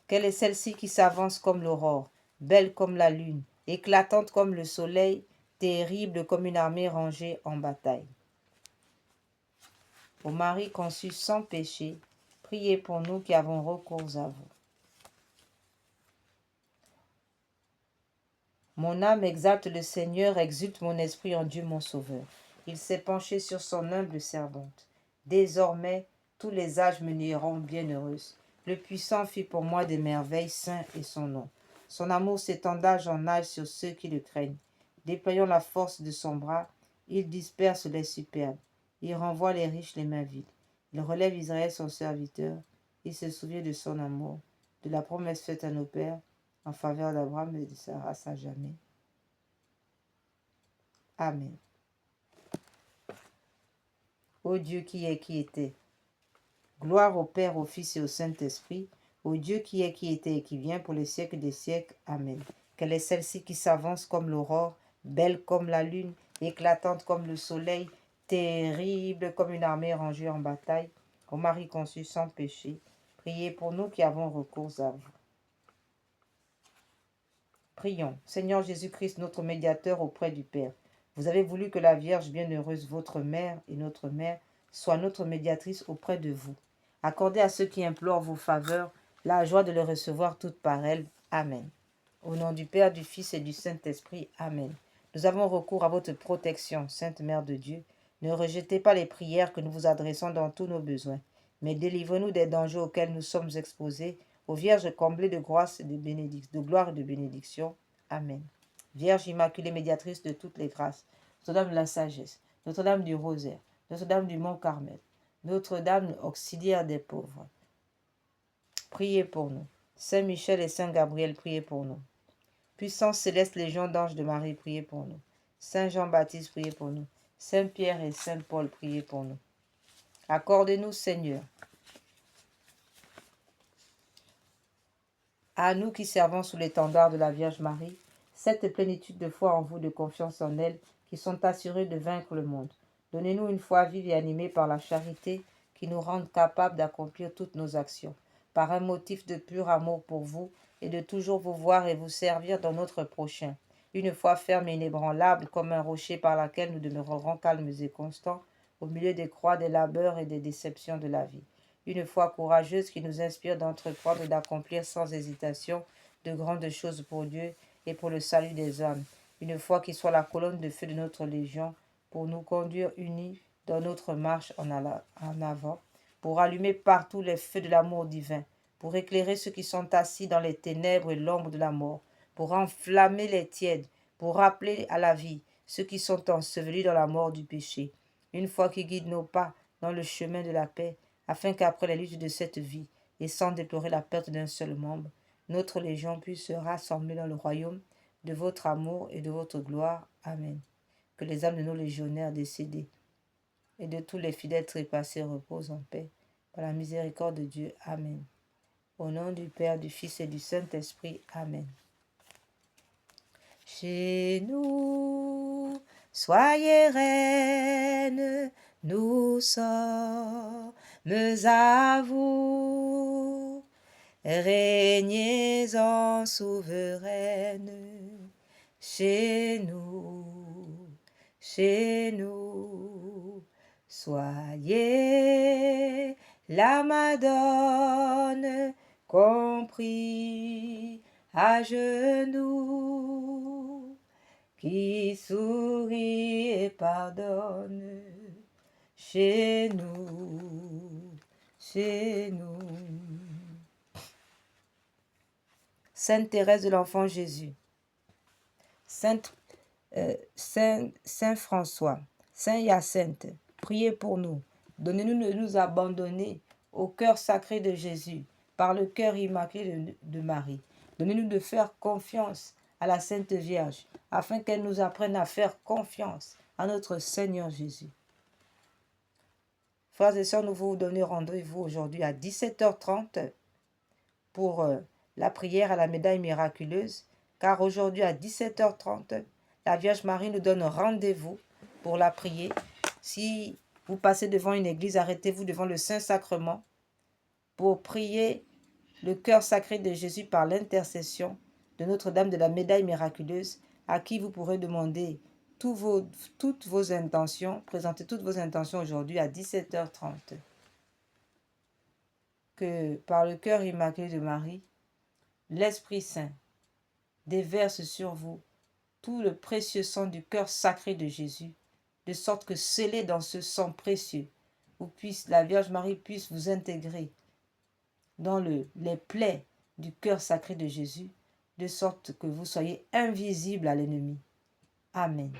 Quelle est celle-ci qui s'avance comme l'aurore, belle comme la lune, éclatante comme le soleil, terrible comme une armée rangée en bataille. Ô Marie conçue sans péché, priez pour nous qui avons recours à vous. Mon âme exalte le Seigneur, exulte mon esprit en Dieu mon Sauveur. Il s'est penché sur son humble servante. Désormais, tous les âges me nieront bienheureuse. Le puissant fit pour moi des merveilles, saint est son nom. Son amour s'étend d'âge en âge sur ceux qui le craignent. Déployant la force de son bras, il disperse les superbes. Il renvoie les riches les mains vides. Il relève Israël son serviteur. Il se souvient de son amour, de la promesse faite à nos pères, en faveur d'Abraham et de sa race à jamais. Amen. Ô Dieu qui est, qui était, gloire au Père, au Fils et au Saint-Esprit, au Dieu qui est, qui était et qui vient pour les siècles des siècles. Amen. Quelle est celle-ci qui s'avance comme l'aurore, belle comme la lune, éclatante comme le soleil, terrible comme une armée rangée en bataille, ô Marie conçue sans péché, priez pour nous qui avons recours à vous. Prions. Seigneur Jésus-Christ, notre médiateur auprès du Père, vous avez voulu que la Vierge bienheureuse, votre mère et notre mère, soit notre médiatrice auprès de vous. Accordez à ceux qui implorent vos faveurs la joie de les recevoir toutes par elle. Amen. Au nom du Père, du Fils et du Saint-Esprit. Amen. Nous avons recours à votre protection, Sainte Mère de Dieu. Ne rejetez pas les prières que nous vous adressons dans tous nos besoins, mais délivrez-nous des dangers auxquels nous sommes exposés, ô Vierge comblée de grâce et de gloire et de bénédiction. Amen. Vierge Immaculée, médiatrice de toutes les grâces, Notre-Dame de la sagesse, Notre-Dame du rosaire, Notre-Dame du Mont Carmel, Notre-Dame auxiliaire des pauvres, priez pour nous. Saint Michel et Saint Gabriel, priez pour nous. Puissance céleste, légion d'anges de Marie, priez pour nous. Saint Jean-Baptiste, priez pour nous. Saint Pierre et Saint Paul, priez pour nous. Accordez-nous, Seigneur, à nous qui servons sous l'étendard de la Vierge Marie, cette plénitude de foi en vous, de confiance en elle, qui sont assurés de vaincre le monde. Donnez-nous une foi vive et animée par la charité qui nous rende capables d'accomplir toutes nos actions, par un motif de pur amour pour vous et de toujours vous voir et vous servir dans notre prochain. Une foi ferme et inébranlable comme un rocher par laquelle nous demeurerons calmes et constants au milieu des croix, des labeurs et des déceptions de la vie. Une foi courageuse qui nous inspire d'entreprendre et d'accomplir sans hésitation de grandes choses pour Dieu et pour le salut des âmes. Une foi qui soit la colonne de feu de notre légion pour nous conduire unis dans notre marche en avant, pour allumer partout les feux de l'amour divin, pour éclairer ceux qui sont assis dans les ténèbres et l'ombre de la mort, pour enflammer les tièdes, pour rappeler à la vie ceux qui sont ensevelis dans la mort du péché. Une foi qui guide nos pas dans le chemin de la paix, afin qu'après les luttes de cette vie, et sans déplorer la perte d'un seul membre, notre légion puisse se rassembler dans le royaume de votre amour et de votre gloire. Amen. Que les âmes de nos légionnaires décédés et de tous les fidèles trépassés reposent en paix. Par la miséricorde de Dieu. Amen. Au nom du Père, du Fils et du Saint-Esprit. Amen. Chez nous, soyez reine, nous sommes à vous. régnez en souveraine chez nous, chez nous. Soyez la Madone compris à genoux, qui sourit et pardonne chez nous, chez nous. Sainte Thérèse de l'Enfant Jésus, Saint François, Saint Hyacinthe, priez pour nous. Donnez-nous de nous abandonner au cœur sacré de Jésus, par le cœur immaculé de Marie. Donnez-nous de faire confiance à la Sainte Vierge, afin qu'elle nous apprenne à faire confiance à notre Seigneur Jésus. Frères et sœurs, nous vous donnons rendez-vous aujourd'hui à 17h30 pour la prière à la médaille miraculeuse, car aujourd'hui à 17h30, la Vierge Marie nous donne rendez-vous pour la prier. Si vous passez devant une église, arrêtez-vous devant le Saint-Sacrement pour prier le cœur sacré de Jésus par l'intercession de Notre-Dame de la médaille miraculeuse, à qui vous pourrez demander toutes vos intentions, présenter toutes vos intentions aujourd'hui à 17h30. Que par le cœur immaculé de Marie, l'Esprit Saint déverse sur vous tout le précieux sang du cœur sacré de Jésus, de sorte que scellé dans ce sang précieux, la Vierge Marie puisse vous intégrer dans les plaies du cœur sacré de Jésus, de sorte que vous soyez invisible à l'ennemi. Amen.